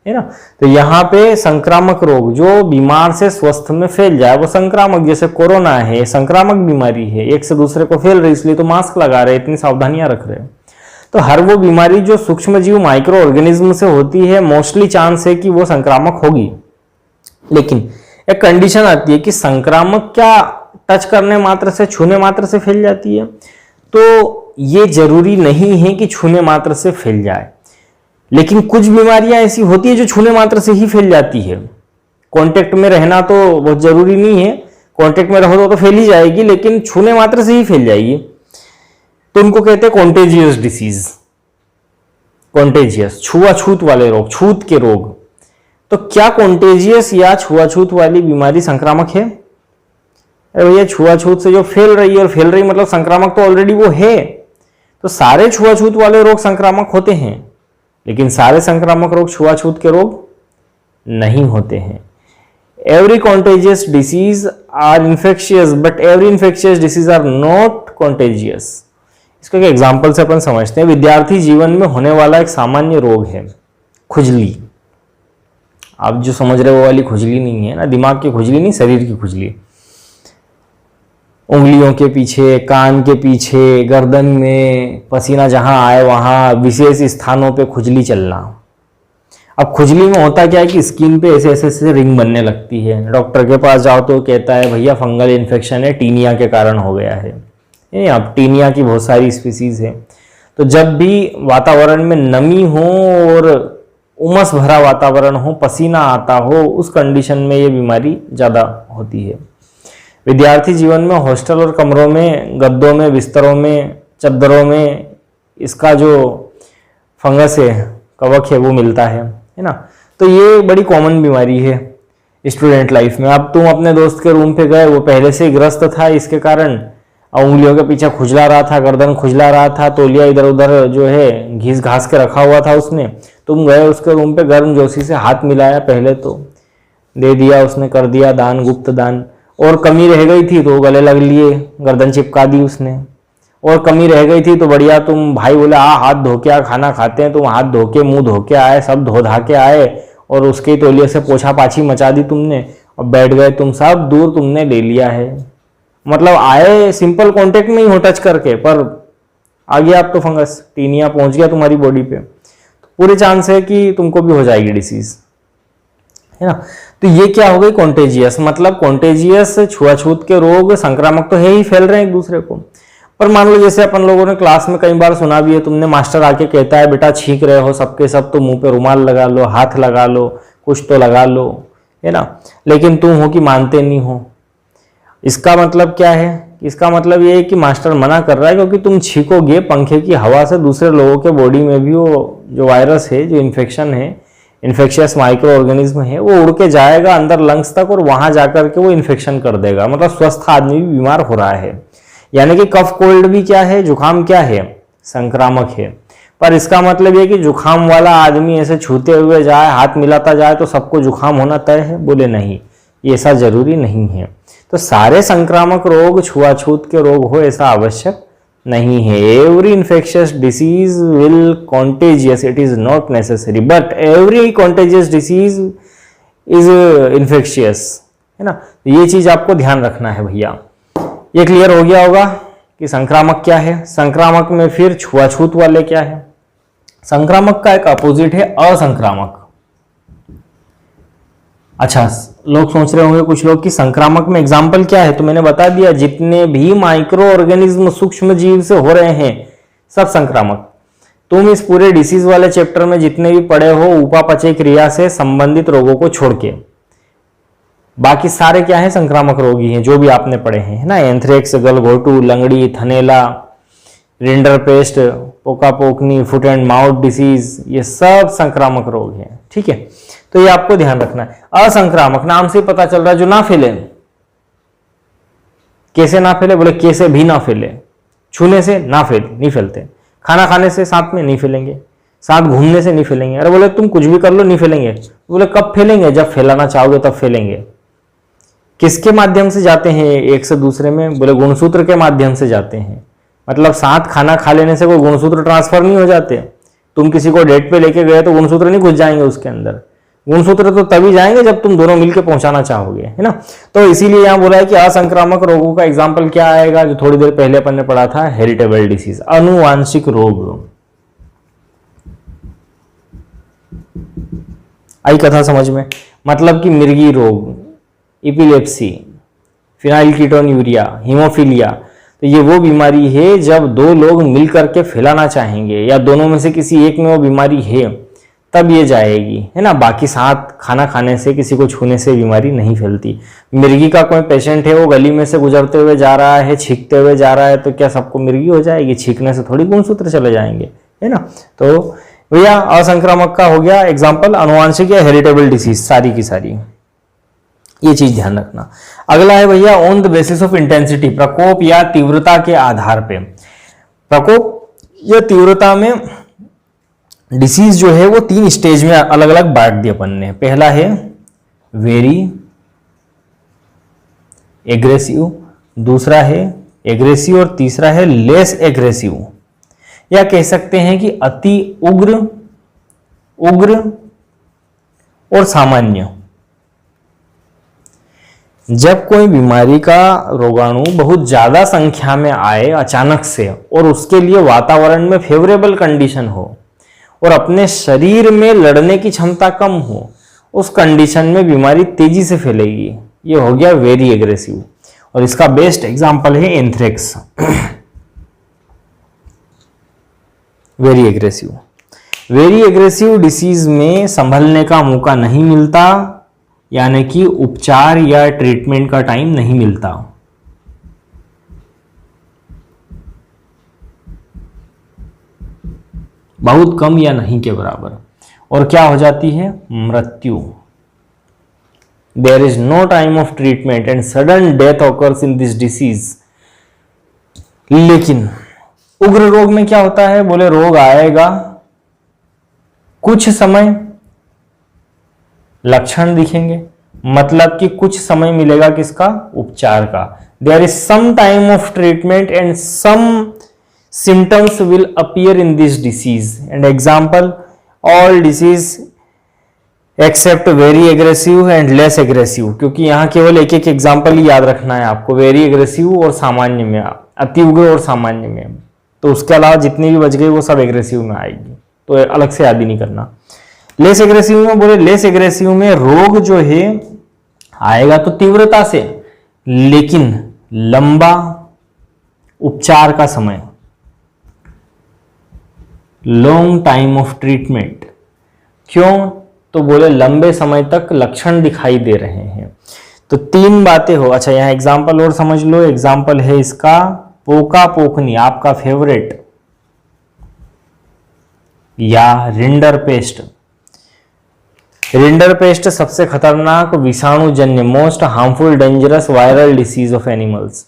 ना। तो यहाँ पे संक्रामक रोग जो बीमार से स्वस्थ में फैल जाए वो संक्रामक, जैसे कोरोना है, संक्रामक बीमारी है, एक से दूसरे को फैल रही, इसलिए तो मास्क लगा रहे, इतनी सावधानियां रख रहे हैं। तो हर वो बीमारी जो सूक्ष्म जीव माइक्रो ऑर्गेनिज्म से होती है, मोस्टली चांस है कि वो संक्रामक होगी। लेकिन एक कंडीशन आती है कि संक्रामक क्या टच करने मात्र से, छूने मात्र से फैल जाती है? तो ये जरूरी नहीं है कि छूने मात्र से फैल जाए, लेकिन कुछ बीमारियां ऐसी होती है जो छूने मात्र से ही फैल जाती है। कांटेक्ट में रहना तो बहुत जरूरी नहीं है, कांटेक्ट में रहो तो फैल ही जाएगी, लेकिन छूने मात्र से ही फैल जाएगी। तो उनको कहते हैं कॉन्टेजियस डिसीज। कॉन्टेजियस, छुआछूत वाले रोग, छूत के रोग। तो क्या कॉन्टेजियस या छुआछूत वाली बीमारी संक्रामक है? अरे भैया, छुआछूत से जो फैल रही है, और फैल रही मतलब संक्रामक तो ऑलरेडी वो है। तो सारे छुआछूत वाले रोग संक्रामक होते हैं, लेकिन सारे संक्रामक रोग छुआछूत के रोग नहीं होते हैं। Every contagious disease are infectious, but every infectious disease are not contagious. इसको एक एग्जाम्पल से अपन समझते हैं। विद्यार्थी जीवन में होने वाला एक सामान्य रोग है खुजली। आप जो समझ रहे हो वो वाली खुजली नहीं है ना, दिमाग की खुजली नहीं, शरीर की खुजली। उंगलियों के पीछे, कान के पीछे, गर्दन में, पसीना जहां आए वहां विशेष स्थानों पे खुजली चलना। अब खुजली में होता क्या है कि स्किन पे ऐसे ऐसे ऐसे रिंग बनने लगती है। डॉक्टर के पास जाओ तो कहता है भैया फंगल इन्फेक्शन है, टीनिया के कारण हो गया है। अब टीनिया की बहुत सारी स्पीसीज है। तो जब भी वातावरण में नमी हो और उमस भरा वातावरण हो, पसीना आता हो, उस कंडीशन में ये बीमारी ज़्यादा होती है। विद्यार्थी जीवन में हॉस्टल और कमरों में, गद्दों में, बिस्तरों में, चद्दरों में इसका जो फंगस है, कवक है, वो मिलता है ना। तो ये बड़ी कॉमन बीमारी है स्टूडेंट लाइफ में। अब तुम अपने दोस्त के रूम पे गए, वो पहले से ग्रस्त था इसके कारण, उंगलियों के पीछे खुजला रहा था, गर्दन खुजला रहा था, तौलिया इधर उधर जो है घिस घास के रखा हुआ था उसने। तुम गए उसके रूम पे, गर्म जोशी से हाथ मिलाया, पहले तो दे दिया उसने, कर दिया दान, गुप्त दान। और कमी रह गई थी तो गले लग लिए, गर्दन चिपका दी उसने। और कमी रह गई थी तो बढ़िया तुम भाई बोले हाथ धो के खाना खाते हैं, तुम हाथ धो के, मुंह धो के आए, सब धो धा के आए और उसके तौलिए से पोछा पाछी मचा दी तुमने और बैठ गए तुम, सब दूर तुमने ले लिया है। मतलब आए सिंपल कांटेक्ट में ही हो टच करके, पर आ गया अब तो फंगस, टीनिया पहुंच गया तुम्हारी बॉडी पे, तो पूरे चांस है कि तुमको भी हो जाएगी डिसीज, है ना। तो ये क्या हो गई कॉन्टेजियस। मतलब कॉन्टेजियस छुआछूत के रोग संक्रामक तो है ही, फैल रहे हैं एक दूसरे को। पर मान लो जैसे अपन लोगों ने क्लास में कई बार सुना भी है, तुमने मास्टर आके कहता है बेटा छींक रहे हो सबके सब, तो मुंह पे रुमाल लगा लो, हाथ लगा लो, कुछ तो लगा लो, है ना। लेकिन तुम हो कि मानते नहीं हो। इसका मतलब क्या है? इसका मतलब ये है कि मास्टर मना कर रहा है, क्योंकि तुम छींकोगे पंखे की हवा से दूसरे लोगों के बॉडी में भी वो जो वायरस है, जो इन्फेक्शन है, इन्फेक्शियस माइक्रो ऑर्गेनिज्म है, वो उड़ के जाएगा अंदर लंग्स तक और वहां जाकर के वो इन्फेक्शन कर देगा। मतलब स्वस्थ आदमी भी बीमार हो रहा है। यानी कि कफ कोल्ड भी क्या है, जुकाम क्या है, संक्रामक है। पर इसका मतलब ये कि जुकाम वाला आदमी ऐसे छूते हुए जाए, हाथ मिलाता जाए तो सबको जुकाम होना तय है? बोले नहीं, ये ऐसा जरूरी नहीं है। तो सारे संक्रामक रोग छुआछूत के रोग हो ऐसा आवश्यक नहीं है। Every infectious disease will contagious, it is not necessary, but every contagious disease is infectious, है ना। ये चीज आपको ध्यान रखना है भैया। ये क्लियर हो गया होगा कि संक्रामक क्या है। संक्रामक में फिर छुआछूत वाले क्या है। संक्रामक का एक अपोजिट है असंक्रामक। अच्छा, लोग सोच रहे होंगे कुछ लोग कि संक्रामक में एग्जाम्पल क्या है, तो मैंने बता दिया, जितने भी माइक्रो ऑर्गेनिज्म सूक्ष्म जीव से हो रहे हैं सब संक्रामक। तुम इस पूरे डिसीज वाले चैप्टर में जितने भी पढ़े हो उपापचय क्रिया से संबंधित रोगों को छोड़ के, बाकी सारे क्या है, संक्रामक रोग ही हैं जो भी आपने पढ़े हैं, है ना। एंथ्रेक्स, गलघोटू, लंगड़ी, थनेला, रिंडरपेस्ट, पोकापोकनी, फुट एंड माउथ डिसीज, ये सब संक्रामक रोग हैं। ठीक है, तो ये आपको ध्यान रखना है। असंक्रामक नाम से पता चल रहा है जो ना फैले। कैसे ना फैले? बोले कैसे भी ना फैले। छूने से ना नहीं फैलते, खाना खाने से साथ में नहीं फैलेंगे, साथ घूमने से नहीं फैलेंगे। अरे बोले तुम कुछ भी कर लो नहीं फैलेंगे। बोले कब फैलेंगे? जब फैलाना चाहोगे तब फैलेंगे। किसके माध्यम से जाते हैं एक से दूसरे में? बोले गुणसूत्र के माध्यम से जाते हैं। मतलब साथ खाना खा लेने से कोई गुणसूत्र ट्रांसफर नहीं हो जाते। तुम किसी को डेट पे लेके गए तो गुणसूत्र नहीं घुस जाएंगे उसके अंदर। गुणसूत्र तो तभी जाएंगे जब तुम दोनों मिलकर पहुंचाना चाहोगे, है ना। तो इसीलिए यहां बोला है कि असंक्रामक रोगों का एग्जाम्पल क्या आएगा, जो थोड़ी देर पहले अपन ने पढ़ा था, हेरिटेबल डिसीज, अनुवांशिक रोग। आई कथा समझ में? मतलब कि मिर्गी रोग, इपिलेप्सी, फिनाइलकीटोन्यूरिया, हीमोफीलिया, तो ये वो बीमारी है जब दो लोग मिलकर के फैलाना चाहेंगे या दोनों में से किसी एक में वो बीमारी है तब ये जाएगी, है ना। बाकी साथ खाना खाने से, किसी को छूने से बीमारी नहीं फैलती। मिर्गी का कोई पेशेंट है, वो गली में से गुजरते हुए जा रहा है, छींकते हुए जा रहा है, तो क्या सबको मिर्गी हो जाएगी? छींकने से थोड़ी गुणसूत्र चले जाएंगे, है ना। तो भैया असंक्रामक का हो गया एग्जाम्पल, अनुवांशिक या हेरिटेबल डिसीज सारी की सारी, ये चीज ध्यान रखना। अगला है भैया on the basis of intensity, प्रकोप या तीव्रता के आधार पे। प्रकोप या तीव्रता में डिसीज जो है वो 3 स्टेज में अलग अलग बांट दिए अपन ने। पहला है वेरी एग्रेसिव, दूसरा है एग्रेसिव, और तीसरा है लेस एग्रेसिव, या कह सकते हैं कि अति उग्र, उग्र और सामान्य। जब कोई बीमारी का रोगाणु बहुत ज्यादा संख्या में आए अचानक से और उसके लिए वातावरण में फेवरेबल कंडीशन हो और अपने शरीर में लड़ने की क्षमता कम हो, उस कंडीशन में बीमारी तेजी से फैलेगी। ये हो गया वेरी एग्रेसिव, और इसका बेस्ट एग्जांपल है anthrax. Very aggressive, very aggressive disease में संभलने का मौका नहीं मिलता, यानी कि उपचार या ट्रीटमेंट का टाइम नहीं मिलता। बहुत कम या नहीं के बराबर, और क्या हो जाती है? मृत्यु। There is no time of treatment and sudden death occurs in this disease. लेकिन उग्र रोग में क्या होता है? बोले रोग आएगा, कुछ समय लक्षण दिखेंगे, मतलब कि कुछ समय मिलेगा किसका? उपचार का। There is some time of treatment and some symptoms will appear in this disease, and example all disease except very aggressive and less aggressive, क्योंकि यहाँ केवल एक एक एग्जाम्पल ही याद रखना है आपको, वेरी एग्रेसिव और सामान्य में, अति उग्र और सामान्य में, तो उसके अलावा जितनी भी बच गई वो सब एग्रेसिव में आएगी, तो अलग से याद ही नहीं करना। लेस एग्रेसिव में बोले, लेस एग्रेसिव में रोग जो है आएगा तो तीव्रता से, लेकिन लंबा उपचार का समय, लॉन्ग टाइम ऑफ ट्रीटमेंट। क्यों? तो बोले लंबे समय तक लक्षण दिखाई दे रहे हैं। तो तीन बातें हो। अच्छा, यहां एग्जाम्पल और समझ लो। एग्जाम्पल है इसका पोका पोकनी, आपका फेवरेट, या रिंडर पेस्ट। रिंडर पेस्ट सबसे खतरनाक विषाणुजन्य, most harmful dangerous viral disease of animals,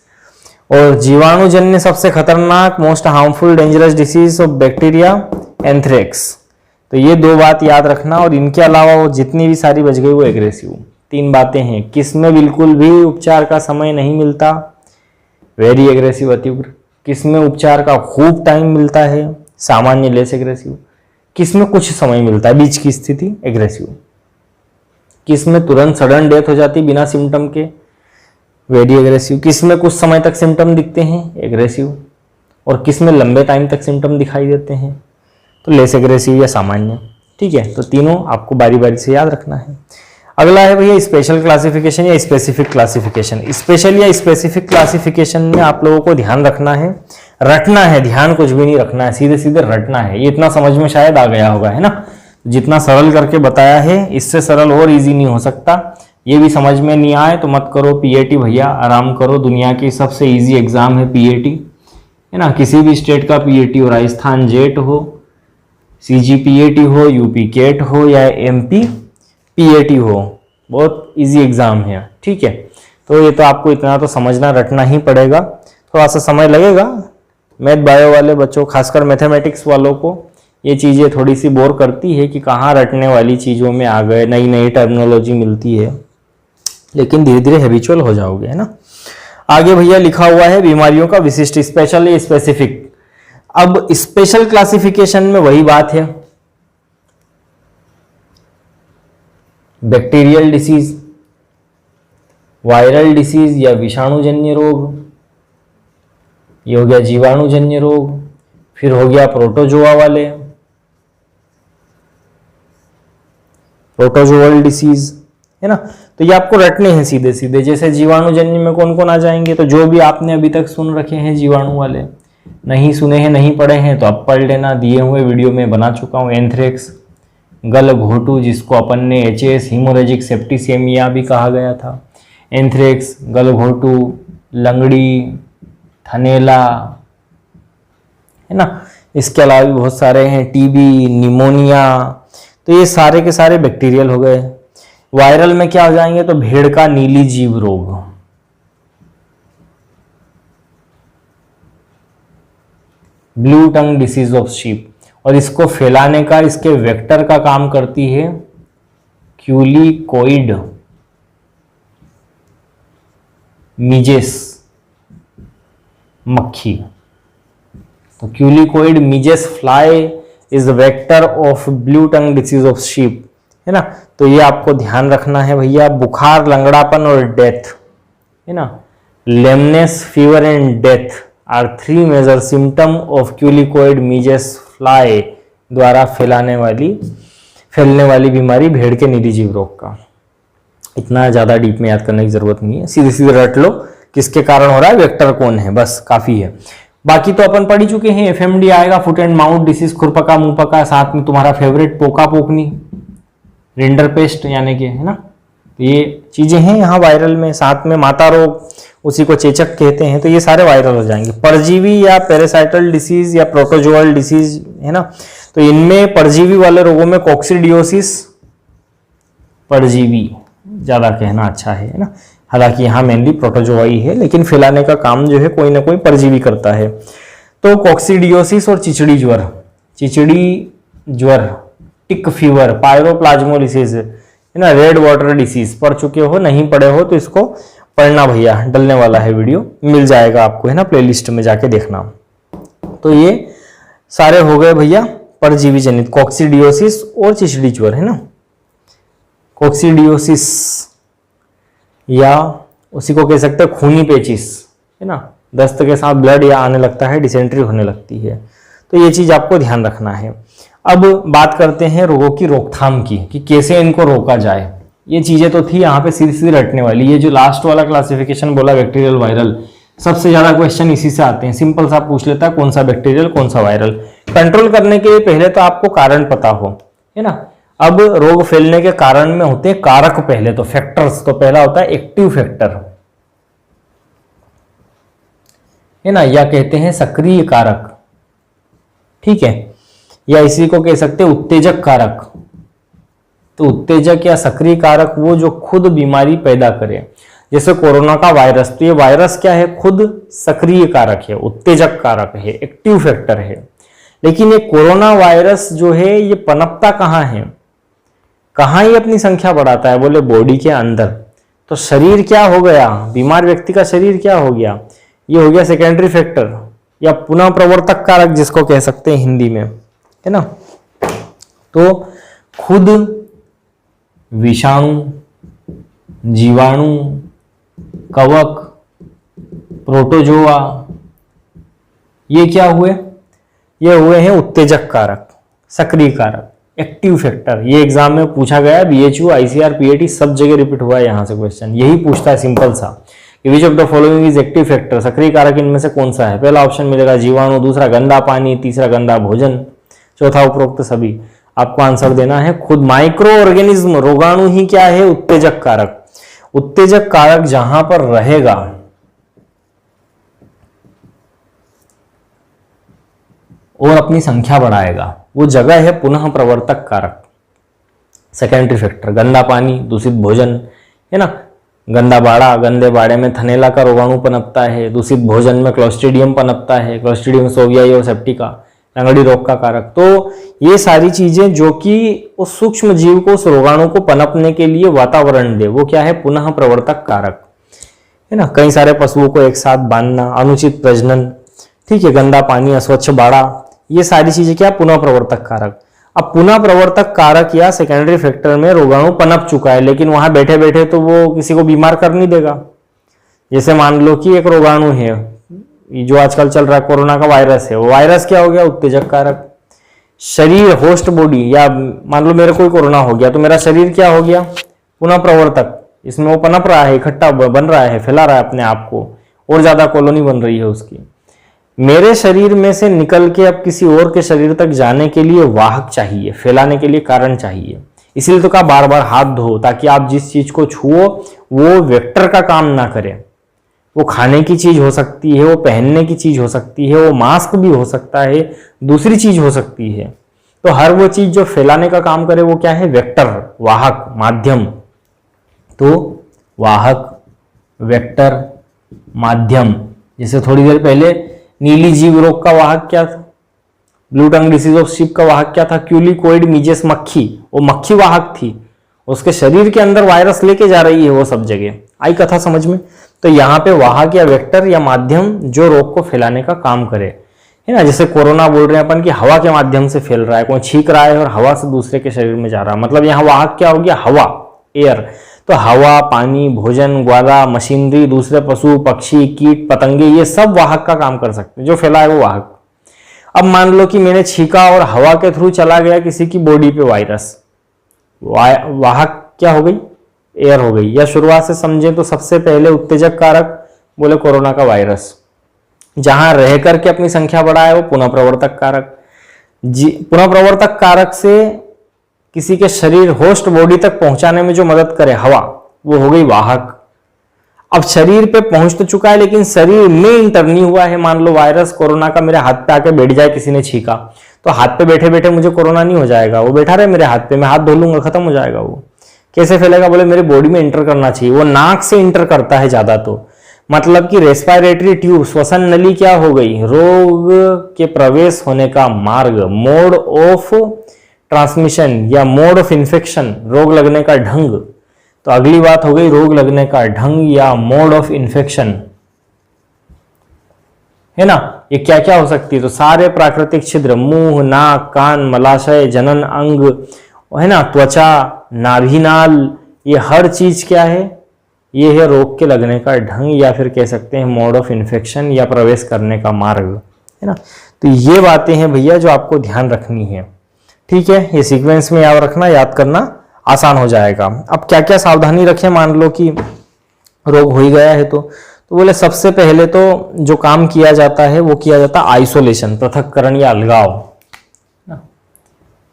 और जीवाणुजन्य सबसे खतरनाक, most harmful dangerous disease of bacteria, anthrax. तो ये दो बात याद रखना, और इनके अलावा वो जितनी भी सारी बच गई वो एग्रेसिव। तीन बातें हैं। किसमें बिल्कुल भी उपचार का समय नहीं मिलता? वेरी एग्रेसिव, अति उग्र। किसमें उपचार का खूब टाइम मिलता है? सामान्य, लेस एग्रेसिव। किसमें कुछ समय मिलता है, बीच की स्थिति, एग्रेसिव। किसमें तुरंत सडन डेथ हो जाती बिना सिम्टम के? Very aggressive. किसमें कुछ समय तक सिम्टम दिखते हैं? एग्रेसिव। और किसमें लंबे टाइम तक सिम्टम दिखाई देते हैं? तो लेस एग्रेसिव या सामान्य। ठीक है, तो तीनों आपको बारी बारी से याद रखना है। अगला है भैया स्पेशल क्लासिफिकेशन या स्पेसिफिक क्लासिफिकेशन। स्पेशल या स्पेसिफिक क्लासिफिकेशन में आप लोगों को ध्यान रखना है, रटना है, ध्यान कुछ भी नहीं रखना है, सीधे सीधे रटना है। ये इतना समझ में शायद आ गया होगा, है ना? जितना सरल करके बताया है, इससे सरल और इजी नहीं हो सकता। ये भी समझ में नहीं आए तो मत करो पीएटी भैया, आराम करो। दुनिया की सबसे इजी एग्जाम है पीएटी, है ना? किसी भी स्टेट का पीएटी हो, राजस्थान जेट हो, सीजीपीएटी हो, यूपी केट हो, या एमपी पीएटी हो, बहुत इजी एग्जाम है। ठीक है, तो ये तो आपको इतना तो समझना, रटना ही पड़ेगा। थोड़ा सा समय लगेगा। मैथ बायो वाले बच्चों, खासकर मैथमेटिक्स वालों को ये चीज़ें थोड़ी सी बोर करती है कि कहाँ रटने वाली चीज़ों में आ गए, नई नई टर्मिनोलॉजी मिलती है, लेकिन धीरे धीरे हैबिचुअल हो जाओगे, है ना? आगे भैया लिखा हुआ है बीमारियों का विशिष्ट, स्पेशल या स्पेसिफिक। अब स्पेशल क्लासिफिकेशन में वही बात है, बैक्टीरियल डिसीज, वायरल डिसीज या विषाणुजन्य रोग, ये हो गया जीवाणुजन्य रोग, फिर हो गया प्रोटोजोआ वाले, प्रोटोजोअल डिसीज, है ना? तो ये आपको रटने हैं सीधे सीधे। जैसे जीवाणुजन्य में कौन कौन आ जाएंगे, तो जो भी आपने अभी तक सुन रखे हैं जीवाणु वाले, नहीं सुने हैं, नहीं पढ़े हैं तो अब पढ़ लेना, दिए हुए वीडियो में बना चुका हूँ। एंथ्रेक्स, गलघोटू जिसको अपन ने एचएस हीमोरेजिक सेप्टिसेमिया भी कहा गया था, एंथ्रेक्स, गलघोटू, लंगड़ी, थनेला, है ना? इसके अलावा भी बहुत सारे हैं, टीबी, निमोनिया, तो ये सारे के सारे बैक्टीरियल हो गए। वायरल में क्या हो जाएंगे, तो भेड़ का नीली जीव रोग, blue tongue disease of sheep, और इसको फैलाने का, इसके वेक्टर का काम करती है क्यूलिकोइड मिजेस, मक्खी। तो culicoid midges fly is the vector of blue tongue disease of sheep, है ना। तो ये आपको ध्यान रखना है भैया। बुखार, लंगड़ापन और डेथ, है ना, lameness, fever and death are 3 major symptom of culicoid midges fly द्वारा फैलने वाली बीमारी भेड़ के नीलिजीव रोग का। इतना ज्यादा डीप में याद करने की जरूरत नहीं है, सीधे सीधे रट लो किसके कारण हो रहा है, वेक्टर कौन है, बस काफी है। बाकी तो अपन पढ़ ही चुके हैं। एफएमडी आएगा, फुट एंड माउथ डिसीज, खुरपका, मुंहपका, साथ में तुम्हारा फेवरेट पोका पोकनी, रिंडर पेस्ट यानी कि, है ना। तो ये चीजें हैं यहाँ वायरल में। साथ में माता रोग, उसी को चेचक कहते हैं, तो ये सारे वायरल हो जाएंगे। परजीवी या पैरासाइटल डिसीज या प्रोटोजोअल डिसीज, है ना। तो इनमें परजीवी वाले रोगों में कोक्सीडियोसिस, परजीवी ज्यादा कहना अच्छा है ना। हालांकि यहाँ मेनली प्रोटोजोआ ही है, लेकिन फैलाने का काम जो है कोई ना कोई परजीवी करता है। तो कोक्सीडियोसिस और चिचड़ी ज्वर, टिक फीवर, पायरोप्लाज्मोलिसिस, है ना, रेड वाटर डिसीज पढ़ चुके हो, नहीं पढ़े हो तो इसको पढ़ना भैया, डलने वाला है वीडियो, मिल जाएगा आपको, है ना, प्लेलिस्ट में जाके देखना। तो ये सारे हो गए भैया परजीवी जनित, कोक्सीडियोसिस और चिचड़ी ज्वर, है ना। कोक्सीडियोसिस या उसी को कह सकते हैं खूनी पेचिस, है ना, दस्त के साथ ब्लड या आने लगता है, डिसेंट्री होने लगती है। तो ये चीज आपको ध्यान रखना है। अब बात करते हैं रोगों की रोकथाम की, कि कैसे इनको रोका जाए। ये चीजें तो थी यहाँ पे सीधी सीधी रटने वाली। ये जो लास्ट वाला क्लासिफिकेशन बोला बैक्टीरियल वायरल, सबसे ज्यादा क्वेश्चन इसी से आते हैं। सिंपल सा पूछ लेता है कौन सा बैक्टीरियल कौन सा वायरल। कंट्रोल करने के पहले तो आपको कारण पता हो, है ना। अब रोग फैलने के कारण में होते हैं कारक, पहले तो फैक्टर्स। तो पहला होता है एक्टिव फैक्टर, है ना, या कहते हैं सक्रिय कारक, ठीक है, या इसी को कह सकते हैं उत्तेजक कारक। तो उत्तेजक या सक्रिय कारक वो जो खुद बीमारी पैदा करे, जैसे कोरोना का वायरस। तो ये वायरस क्या है, खुद सक्रिय कारक है, उत्तेजक कारक है, एक्टिव फैक्टर है। लेकिन ये कोरोना वायरस जो है ये पनपता कहाँ है, कहाँ ये अपनी संख्या बढ़ाता है, बोले बॉडी के अंदर। तो शरीर क्या हो गया, बीमार व्यक्ति का शरीर क्या हो गया, ये हो गया सेकेंडरी फैक्टर या पुनः प्रवर्तक कारक जिसको कह सकते हैं हिंदी में, है ना। तो खुद विषाणु, जीवाणु, कवक, प्रोटोजोआ, ये क्या हुए, ये हुए हैं उत्तेजक कारक, सक्रिय कारक, एक्टिव फैक्टर। ये एग्जाम में पूछा गया, बीएचयू, आईसीआर, पीएटी सब जगह रिपीट हुआ है यहाँ से क्वेश्चन। यही पूछता है सिंपल सा, which of the following is active factor, सक्रिय कारक इनमें से कौन सा है। पहला ऑप्शन मिलेगा जीवाणु, दूसरा गंदा पानी, तीसरा गंदा भोजन, चौथा उपरोक्त सभी। आपको आंसर देना है खुद। माइक्रो ऑर्गेनिज्म, रोगाणु ही क्या है, उत्तेजक कारक। उत्तेजक कारक जहां पर रहेगा और अपनी संख्या बढ़ाएगा, वो जगह है पुनः प्रवर्तक कारक, सेकेंडरी फैक्टर। गंदा पानी, दूषित भोजन, है ना, गंदा बाड़ा, गंदे बाड़े में थनैला का रोगाणु पनपता है, दूषित भोजन में क्लोस्ट्रीडियम पनपता है, क्लोस्ट्रीडियम सोवियाई और सेप्टिका, लंगड़ी रोग का कारक। तो ये सारी चीजें जो कि उस सूक्ष्म जीव को, उस रोगाणु को पनपने के लिए वातावरण दे, वो क्या है, पुनः प्रवर्तक कारक, है ना। कई सारे पशुओं को एक साथ बांधना, अनुचित प्रजनन, ठीक है, गंदा पानी, अस्वच्छ बाड़ा, ये सारी चीजें क्या, पुनः प्रवर्तक कारक। अब पुनः प्रवर्तक कारक या सेकेंडरी फैक्टर में रोगाणु पनप चुका है, लेकिन वहां बैठे बैठे तो वो किसी को बीमार कर नहीं देगा। जैसे मान लो कि एक रोगाणु है, जो आजकल चल रहा है कोरोना का वायरस है, वो वायरस क्या हो गया, उत्तेजक कारक। शरीर, होस्ट बॉडी, या मान लो मेरे कोई कोरोना हो गया तो मेरा शरीर क्या हो गया, पुनः प्रवर्तक। इसमें वो पनप रहा है, इकट्ठा बन रहा है, फैला रहा है अपने आप को, और ज्यादा कॉलोनी बन रही है उसकी। मेरे शरीर में से निकल के अब किसी और के शरीर तक जाने के लिए वाहक चाहिए, फैलाने के लिए कारण चाहिए। इसीलिए तो कहा बार बार हाथ धो, ताकि आप जिस चीज को छुओ वो वेक्टर का काम ना करे। वो खाने की चीज हो सकती है, वो पहनने की चीज हो सकती है, वो मास्क भी हो सकता है, दूसरी चीज हो सकती है। तो हर वो चीज जो फैलाने का काम करे वो क्या है, वेक्टर, वाहक, माध्यम। तो वाहक, वेक्टर, माध्यम। जैसे थोड़ी देर पहले नीली जीव रोग का वाहक क्या था, blue tongue disease of sheep का वाहक क्या था, क्यूलिकोइड मीजेस मक्खी, वो मक्खी वाहक थी। उसके शरीर के अंदर वायरस लेके जा रही है वो सब जगह। आई कथा समझ में। तो यहाँ पे वाहक या वेक्टर या माध्यम जो रोग को फैलाने का काम करे, है ना। जैसे कोरोना बोल रहे हैं अपन कि हवा के माध्यम से फैल रहा है, कोई छींक रहा है और हवा से दूसरे के शरीर में जा रहा है, मतलब यहाँ वाहक क्या हो गया, हवा, एयर। तो हवा, पानी, भोजन, ग्वाला, मशीनरी, दूसरे पशु, पक्षी, कीट, पतंगे, ये सब वाहक का काम कर सकते हैं, जो फैला है वो वाहक। अब मान लो कि मैंने छींका और हवा के थ्रू चला गया किसी की बॉडी पे वायरस, वाहक क्या हो गई, एयर हो गई। या शुरुआत से समझें तो सबसे पहले उत्तेजक कारक बोले कोरोना का वायरस, जहां रह करके अपनी संख्या बढ़ाए वो पुनः प्रवर्तक कारक। पुनः प्रवर्तक कारक से किसी के शरीर, होस्ट बॉडी तक पहुंचाने में जो मदद करे हवा, वो हो गई वाहक। अब शरीर पे पहुंच तो चुका है लेकिन शरीर में इंटर नहीं हुआ है। मान लो वायरस कोरोना का मेरे हाथ पे आके बैठ जाए, किसी ने छींका, तो हाथ पे बैठे बैठे मुझे कोरोना नहीं हो जाएगा, वो बैठा रहे मेरे हाथ पे, मैं हाथ धो लूंगा, खत्म हो जाएगा। वो कैसे फैलेगा, बोले मेरे बॉडी में इंटर करना चाहिए, वो नाक से इंटर करता है ज्यादा। तो मतलब कि रेस्पिरेटरी ट्यूब, श्वसन नली क्या हो गई, रोग के प्रवेश होने का मार्ग, मोड ऑफ ट्रांसमिशन या मोड ऑफ इन्फेक्शन, रोग लगने का ढंग। तो अगली बात हो गई रोग लगने का ढंग या मोड ऑफ इन्फेक्शन, है ना। ये क्या क्या हो सकती है, तो सारे प्राकृतिक छिद्र, मुंह, नाक, कान, मलाशय, जनन अंग, है ना, त्वचा, नाभिनाल, ये हर चीज क्या है, ये है रोग के लगने का ढंग या फिर कह सकते हैं मोड ऑफ इन्फेक्शन या प्रवेश करने का मार्ग, है ना। तो ये बातें हैं भैया जो आपको ध्यान रखनी है, ठीक है। ये सीक्वेंस में याद रखना, याद करना आसान हो जाएगा। अब क्या क्या सावधानी रखें, मान लो कि रोग हो ही गया है तो बोले सबसे पहले तो जो काम किया जाता है वो किया जाता है आइसोलेशन, पृथक्करण या अलगाव।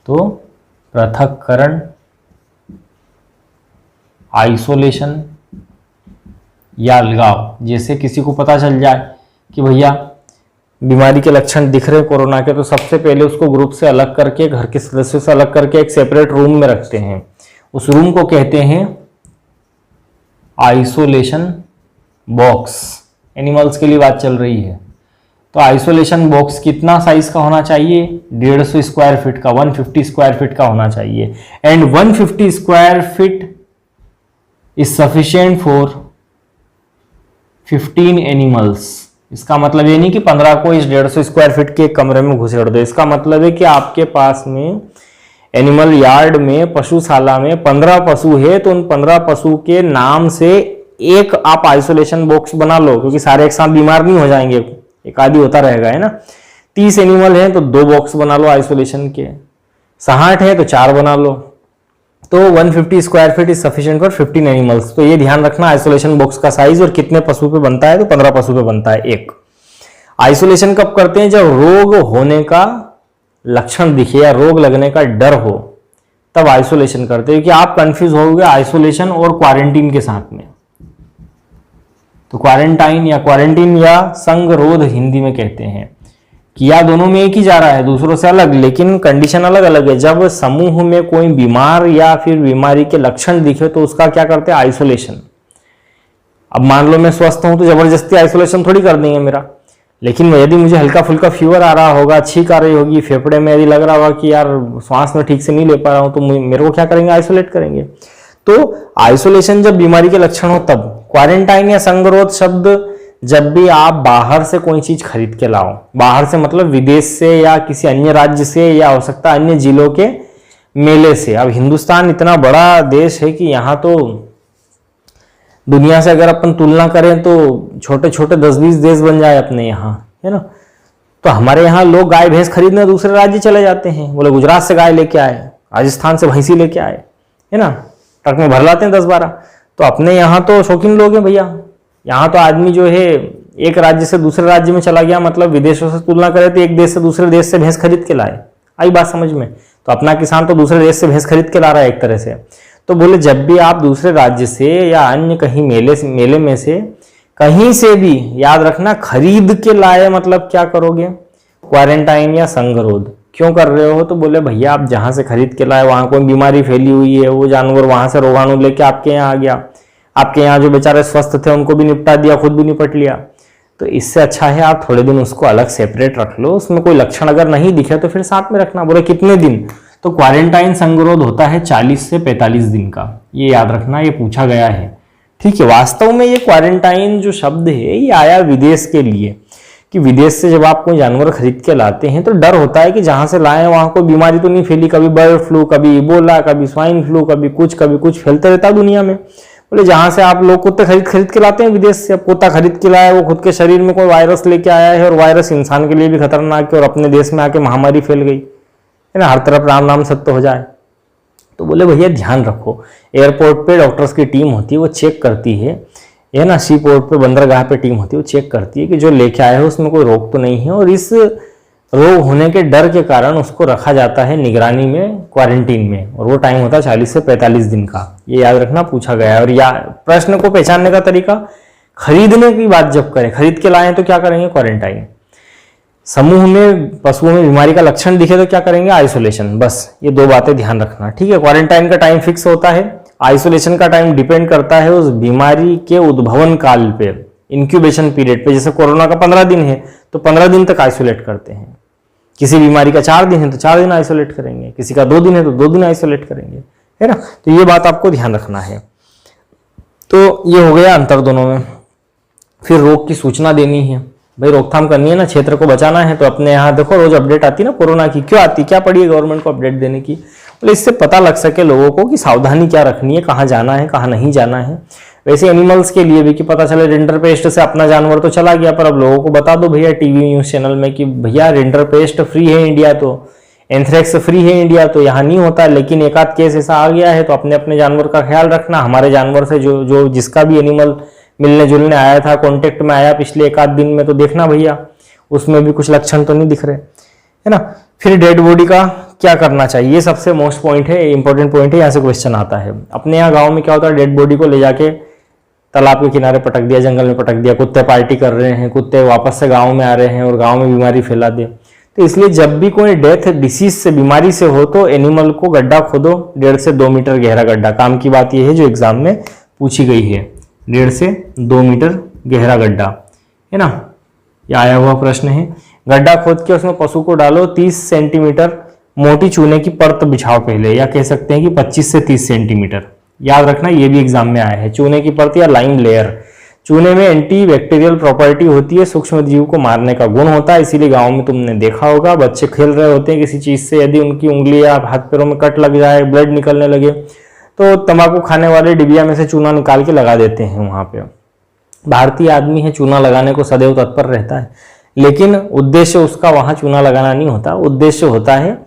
तो पृथक्करण, आइसोलेशन या अलगाव। जैसे किसी को पता चल जाए कि भैया बीमारी के लक्षण दिख रहे कोरोना के, तो सबसे पहले उसको ग्रुप से अलग करके, घर के सदस्यों से अलग करके एक सेपरेट रूम में रखते हैं। उस रूम को कहते हैं आइसोलेशन बॉक्स। एनिमल्स के लिए बात चल रही है। तो आइसोलेशन बॉक्स कितना साइज का होना चाहिए, 150 स्क्वायर फीट का, 150 स्क्वायर फीट का होना चाहिए। And 150 square feet is sufficient for 15 animals. इसका मतलब ये नहीं कि 15 को इस 150 स्क्वायर फीट के कमरे में घुसेड़ दो। इसका मतलब है कि आपके पास में एनिमल यार्ड में, पशुशाला में 15 पशु है, तो उन 15 पशु के नाम से एक आप आइसोलेशन बॉक्स बना लो, क्योंकि सारे एक साथ बीमार नहीं हो जाएंगे, एक आदि होता रहेगा, है ना। 30 एनिमल है तो 2 बॉक्स बना लो आइसोलेशन के, 60 है तो 4 बना लो। तो 150 square feet is sufficient for 15 animals. तो ये ध्यान रखना आइसोलेशन बॉक्स का साइज और कितने पशु पे बनता है, तो 15 पशु पे बनता है एक। आइसोलेशन कब करते हैं, जब रोग होने का लक्षण दिखे या रोग लगने का डर हो, तब आइसोलेशन करते हैं। कि आप कंफ्यूज होगे आइसोलेशन और क्वारंटीन के साथ में। तो क्वारंटीन या संगरोध हिंदी में कहते हैं, किया दोनों में एक ही जा रहा है, दूसरों से अलग, लेकिन कंडीशन अलग अलग है। जब समूह में कोई बीमार या फिर बीमारी के लक्षण दिखे तो उसका क्या करते हैं, आइसोलेशन। अब मान लो मैं स्वस्थ हूं तो जबरदस्ती आइसोलेशन थोड़ी कर देंगे मेरा, लेकिन यदि मुझे हल्का फुल्का फीवर आ रहा होगा, छींक आ रही होगी, फेफड़े में यदि लग रहा होगा कि यार श्वास में ठीक से नहीं ले पा रहा हूं, तो मेरे को क्या करेंगे, आइसोलेट करेंगे। तो आइसोलेशन जब बीमारी के लक्षण हो तब। क्वारंटाइन या संगरोध शब्द जब भी आप बाहर से कोई चीज खरीद के लाओ, बाहर से मतलब विदेश से या किसी अन्य राज्य से, या हो सकता है अन्य जिलों के मेले से। अब हिंदुस्तान इतना बड़ा देश है कि यहाँ तो दुनिया से अगर अपन तुलना करें तो छोटे छोटे 10-20 देश बन जाए अपने यहाँ, है ना। तो हमारे यहाँ लोग गाय भैंस खरीदने दूसरे राज्य चले जाते हैं, बोले गुजरात से गाय लेके आए, राजस्थान से भैंसी लेके आए, है ना, ट्रक में भर लाते हैं 10-12। तो अपने यहाँ तो शौकीन लोग हैं भैया। यहाँ तो आदमी जो है एक राज्य से दूसरे राज्य में चला गया, मतलब विदेशों से तुलना करें तो एक देश से दूसरे देश से भैंस खरीद के लाए। आई बात समझ में। तो अपना किसान तो दूसरे देश से भैंस खरीद के ला रहा है एक तरह से। तो बोले जब भी आप दूसरे राज्य से या अन्य कहीं मेले में से कहीं से भी, याद रखना, खरीद के लाए मतलब क्या करोगे, क्वारंटाइन या संगरोध। क्यों कर रहे हो, तो बोले भैया आप जहां से खरीद के लाए वहां कोई बीमारी फैली हुई है, वो जानवर वहां से रोगाणु लेके आपके यहाँ आ गया, आपके यहाँ जो बेचारे स्वस्थ थे उनको भी निपटा दिया, खुद भी निपट लिया। तो इससे अच्छा है आप थोड़े दिन उसको अलग सेपरेट रख लो, उसमें कोई लक्षण अगर नहीं दिखे तो फिर साथ में रखना। बोले कितने दिन, तो क्वारंटाइन संगरोध होता है 40 से 45 दिन का, ये याद रखना, ये पूछा गया है, ठीक है, वास्तव में ये क्वारंटाइन जो शब्द है ये आया विदेश के लिए, कि विदेश से जब आप कोई जानवर खरीद के लाते हैं तो डर होता है कि जहां से लाए वहां कोई बीमारी तो नहीं फैली, कभी बर्ड फ्लू, कभी इबोला, कभी स्वाइन फ्लू, कभी कुछ फैलते रहता है दुनिया में। बोले जहां से आप लोग कुत्ते खरीद के लाते हैं विदेश से, अब कुत्ता खरीद के लाया, वो खुद के शरीर में कोई वायरस लेके आया है और वायरस इंसान के लिए भी खतरनाक है और अपने देश में आके महामारी फैल गई है ना, हर तरफ राम नाम सत्य हो जाए। तो बोले भैया ध्यान रखो, एयरपोर्ट पे डॉक्टर्स की टीम होती है, वो चेक करती है ना, सी पोर्ट पे बंदरगाह पे टीम होती है, वो चेक करती है कि जो लेके आया है उसमें कोई रोग तो नहीं है, और इस रोग होने के डर के कारण उसको रखा जाता है निगरानी में, क्वारंटीन में, और वो टाइम होता है 40 से 45 दिन का। ये याद रखना, पूछा गया है। और या प्रश्न को पहचानने का तरीका, खरीदने की बात जब करें, खरीद के लाए तो क्या करेंगे, क्वारंटाइन। समूह में पशुओं में बीमारी का लक्षण दिखे तो क्या करेंगे, आइसोलेशन। बस ये 2 बातें ध्यान रखना, ठीक है। क्वारंटाइन का टाइम फिक्स होता है, आइसोलेशन का टाइम डिपेंड करता है उस बीमारी के उद्भवन काल पे, इंक्यूबेशन पीरियड पे। जैसे कोरोना का 15 दिन है तो 15 दिन तक आइसोलेट करते हैं, किसी बीमारी का 4 दिन है तो 4 दिन आइसोलेट करेंगे, किसी का 2 दिन है तो 2 दिन आइसोलेट करेंगे, है ना। तो ये बात आपको ध्यान रखना है। तो ये हो गया अंतर दोनों में। फिर रोग की सूचना देनी है, भाई रोकथाम करनी है ना, क्षेत्र को बचाना है, तो अपने यहाँ देखो रोज अपडेट आती है ना कोरोना की, क्यों आती, क्या पड़ी है गवर्नमेंट को अपडेट देने की, तो इससे पता लग सके लोगों को कि सावधानी क्या रखनी है, कहाँ जाना है, कहाँ नहीं जाना है। वैसे एनिमल्स के लिए भी कि पता चले रिंडरपेस्ट से अपना जानवर तो चला गया, पर अब लोगों को बता दो भैया टीवी न्यूज चैनल में कि भैया रिंडरपेस्ट फ्री है इंडिया, तो एंथ्रेक्स फ्री है इंडिया, तो यहाँ नहीं होता, लेकिन एक आध केस ऐसा आ गया है, तो अपने अपने जानवर का ख्याल रखना। हमारे जानवर से जो जिसका भी एनिमल मिलने जुलने आया था, कॉन्टेक्ट में आया पिछले 1 आध दिन में, तो देखना भैया उसमें भी कुछ लक्षण तो नहीं दिख रहे, है ना। फिर डेड बॉडी का क्या करना चाहिए, ये सबसे मोस्ट पॉइंट है, इंपॉर्टेंट पॉइंट है, यहाँ से क्वेश्चन आता है। अपने यहाँ गांव में क्या होता है, डेड बॉडी को ले जाके तालाब के किनारे पटक दिया, जंगल में पटक दिया, कुत्ते पार्टी कर रहे हैं, कुत्ते वापस से गांव में आ रहे हैं और गांव में बीमारी फैला दे। तो इसलिए जब भी कोई डेथ डिसीज से, बीमारी से हो, तो एनिमल को गड्ढा खोदो, 1.5 से 2 मीटर गहरा गड्ढा। काम की बात यह है जो एग्जाम में पूछी गई है, 1.5 से 2 मीटर गहरा गड्ढा, है ना, ये आया हुआ प्रश्न है। गड्ढा खोद के उसमें पशु को डालो, 30 सेंटीमीटर मोटी चूने की परत बिछाओ पहले, या कह सकते हैं कि 25 से 30 सेंटीमीटर। याद रखना ये भी एग्जाम में आया है, चूने की परत या लाइम लेयर। चूने में एंटी बैक्टीरियल प्रॉपर्टी होती है, सूक्ष्म जीव को मारने का गुण होता है, इसीलिए गांव में तुमने देखा होगा बच्चे खेल रहे होते हैं किसी चीज से, यदि उनकी उंगली या हाथ पैरों में कट लग जाए, ब्लड निकलने लगे, तो तंबाकू खाने वाले डिबिया में से चूना निकाल के लगा देते हैं वहां पे। भारतीय आदमी है, चूना लगाने को सदैव तत्पर रहता है, लेकिन उद्देश्य उसका वहां चूना लगाना नहीं होता, उद्देश्य होता है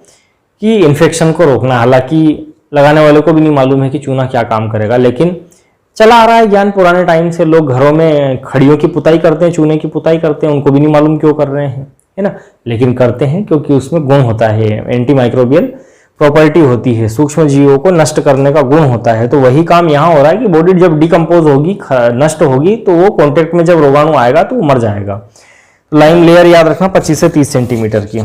कि इन्फेक्शन को रोकना। हालांकि लगाने वाले को भी नहीं मालूम है कि चूना क्या काम करेगा, लेकिन चला आ रहा है ज्ञान पुराने टाइम से। लोग घरों में खड़ियों की पुताई करते हैं, चूने की पुताई करते हैं, उनको भी नहीं मालूम क्यों कर रहे हैं, है ना, लेकिन करते हैं क्योंकि उसमें गुण होता है, एंटी माइक्रोबियल प्रॉपर्टी होती है, सूक्ष्म जीवों को नष्ट करने का गुण होता है। तो वही काम यहाँ हो रहा है कि बॉडी जब डिकम्पोज होगी, नष्ट होगी, तो वो कॉन्टेक्ट में जब रोगाणु आएगा तो वो मर जाएगा। लाइम लेयर याद रखना 25 से 30 सेंटीमीटर की,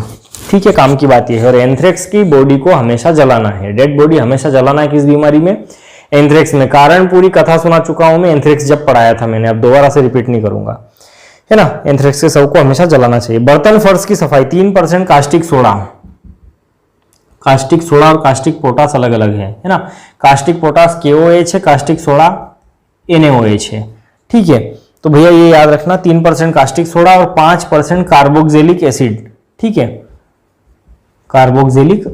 ठीक है। काम की बात यह है। और एंथ्रेक्स की बॉडी को हमेशा जलाना है, डेड बॉडी हमेशा जलाना है। किस बीमारी में, एंथ्रेक्स में। कारण पूरी कथा सुना चुका हूं मैं, एंथ्रेक्स जब पढ़ाया था मैंने, अब दोबारा से रिपीट नहीं करूंगा, है ना। एंथ्रेक्स के शव को हमेशा जलाना चाहिए। बर्तन फर्श की सफाई, 3% कास्टिक सोडा। कास्टिक सोडा और कास्टिक पोटास अलग अलग है ना। कास्टिक पोटास KOH है, कास्टिक सोडा NaOH है, ठीक है। तो भैया ये याद रखना, 3% कास्टिक सोडा और 5% कार्बोक्सिलिक एसिड, ठीक है, कार्बोक्सिलिक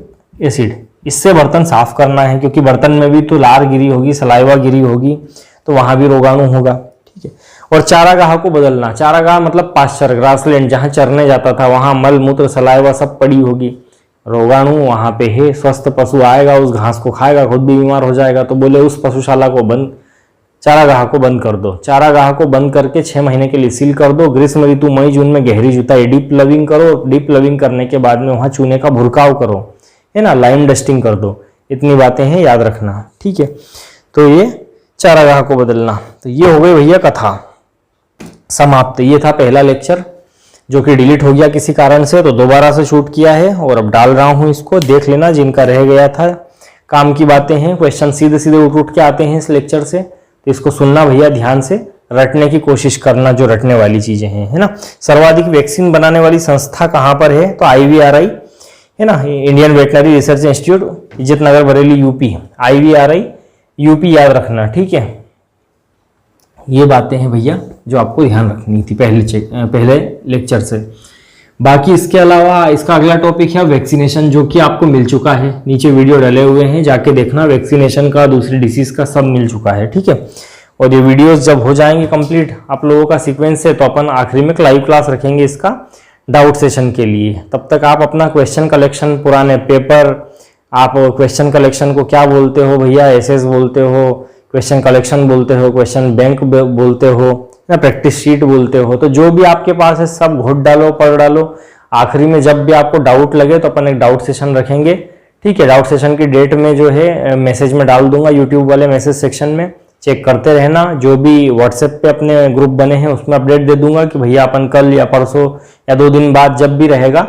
एसिड। इससे बर्तन साफ करना है, क्योंकि बर्तन में भी तो लार गिरी होगी, सलाइवा गिरी होगी, तो वहां भी रोगाणु होगा, ठीक है। और चारागाह को बदलना, चारागाह मतलब पास्चर, ग्रासलैंड, जहां चरने जाता था, वहां मल मूत्र सलाइवा सब पड़ी होगी, रोगाणु वहां पे है। स्वस्थ पशु आएगा, उस घास को खाएगा, खुद भी बीमार हो जाएगा। तो बोले उस पशुशाला को बंद, चारागाह को बंद कर दो। चारागाह को बंद करके 6 महीने के लिए सील कर दो। ग्रीष्म ऋतु मई जून में गहरी जुताई, डीप प्लविंग करो। डीप प्लविंग करने के बाद में वहां चूने का भुरकाव करो, है ना, लाइम डस्टिंग कर दो। इतनी बातें हैं, याद रखना, ठीक है। तो ये चारागाह को बदलना। तो ये हो गई भैया कथा समाप्त। ये था पहला लेक्चर, जो कि डिलीट हो गया किसी कारण से, तो दोबारा से शूट किया है और अब डाल रहा हूं इसको, देख लेना जिनका रह गया था। काम की बातें हैं, क्वेश्चन सीधे सीधे उठ के आते हैं इस लेक्चर से, तो इसको सुनना भैया ध्यान से, रटने की कोशिश करना जो रटने वाली चीजें हैं, है ना। सर्वाधिक वैक्सीन बनाने वाली संस्था कहां पर है, तो IVRI है ना, इंडियन वेटनरी रिसर्च इंस्टीट्यूट, इज्जत नगर बरेली UP। IVRI UP याद रखना, ठीक है। ये बातें हैं भैया जो आपको ध्यान रखनी थी पहले लेक्चर से। बाकी इसके अलावा इसका अगला टॉपिक है वैक्सीनेशन, जो कि आपको मिल चुका है, नीचे वीडियो डले हुए हैं, जाके देखना। वैक्सीनेशन का, दूसरी डिसीज का सब मिल चुका है, ठीक है। और ये वीडियोस जब हो जाएंगे कंप्लीट आप लोगों का सीक्वेंस से, तो अपन आखिरी में लाइव क्लास रखेंगे इसका डाउट सेशन के लिए। तब तक आप अपना क्वेश्चन कलेक्शन, पुराने पेपर, आप क्वेश्चन कलेक्शन को क्या बोलते हो भैया, एसएस बोलते हो, क्वेश्चन कलेक्शन बोलते हो, क्वेश्चन बैंक बोलते हो, या प्रैक्टिस शीट बोलते हो, तो जो भी आपके पास है सब घोट डालो, पढ़ डालो। आखिरी में जब भी आपको डाउट लगे तो अपन एक डाउट सेशन रखेंगे, ठीक है। डाउट सेशन की डेट में जो है मैसेज में डाल दूंगा, यूट्यूब वाले मैसेज सेक्शन में, चेक करते रहना। जो भी व्हाट्सएप पे अपने ग्रुप बने हैं उसमें अपडेट दे दूंगा कि भैया अपन कल या परसों या 2 दिन बाद जब भी रहेगा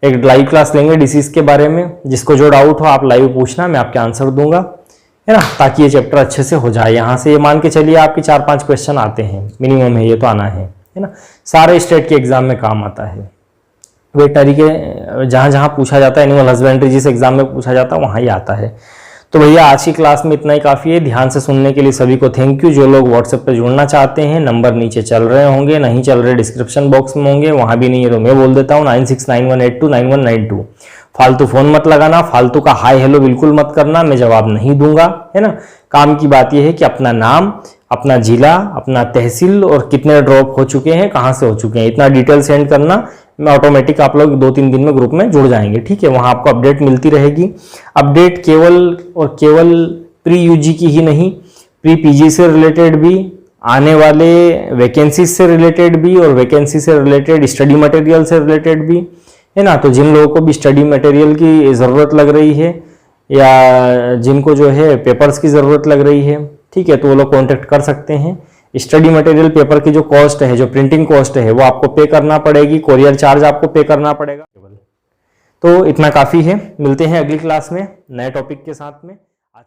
एक लाइव क्लास लेंगे डिसीज के बारे में। जिसको जो डाउट हो आप लाइव पूछना, मैं आपके आंसर दूंगा, है ना, ताकि ये चैप्टर अच्छे से हो जाए। यहाँ से ये मान के चलिए आपके 4-5 क्वेश्चन आते हैं मिनिमम है, ये तो आना है ना। सारे स्टेट के एग्जाम में काम आता है। वेटनरी के जहाँ जहाँ पूछा जाता है, एनिमल हस्बेंड्री जिस एग्जाम में पूछा जाता है वहाँ ही आता है। तो भैया आज की क्लास में इतना ही काफ़ी है। ध्यान से सुनने के लिए सभी को थैंक यू। जो लोग व्हाट्सएप पे जुड़ना चाहते हैं, नंबर नीचे चल रहे होंगे, नहीं चल रहे डिस्क्रिप्शन बॉक्स में होंगे, वहाँ भी नहीं है तो मैं बोल देता हूँ 9691829192। फालतू फोन मत लगाना, फालतू का हाय हेलो बिल्कुल मत करना, मैं जवाब नहीं दूंगा, है ना। काम की बात यह है कि अपना नाम, अपना जिला, अपना तहसील और कितने ड्रॉप हो चुके हैं, कहाँ से हो चुके हैं, इतना डिटेल सेंड करना। मैं ऑटोमेटिक आप लोग 2-3 दिन में ग्रुप में जुड़ जाएंगे, ठीक है। वहाँ आपको अपडेट मिलती रहेगी। अपडेट केवल और केवल प्री यूजी की ही नहीं, प्री पीजी से रिलेटेड भी, आने वाले वैकेंसी से रिलेटेड भी, और वैकेंसी से रिलेटेड स्टडी मटेरियल से रिलेटेड भी, है ना। तो जिन लोगों को भी स्टडी मटेरियल की ज़रूरत लग रही है या जिनको जो है पेपर्स की ज़रूरत लग रही है, ठीक है, तो वो लोग कॉन्टेक्ट कर सकते हैं। स्टडी मटेरियल पेपर की जो कॉस्ट है, जो प्रिंटिंग कॉस्ट है, वो आपको पे करना पड़ेगी, कोरियर चार्ज आपको पे करना पड़ेगा। तो इतना काफ़ी है। मिलते हैं अगली क्लास में नए टॉपिक के साथ में। आज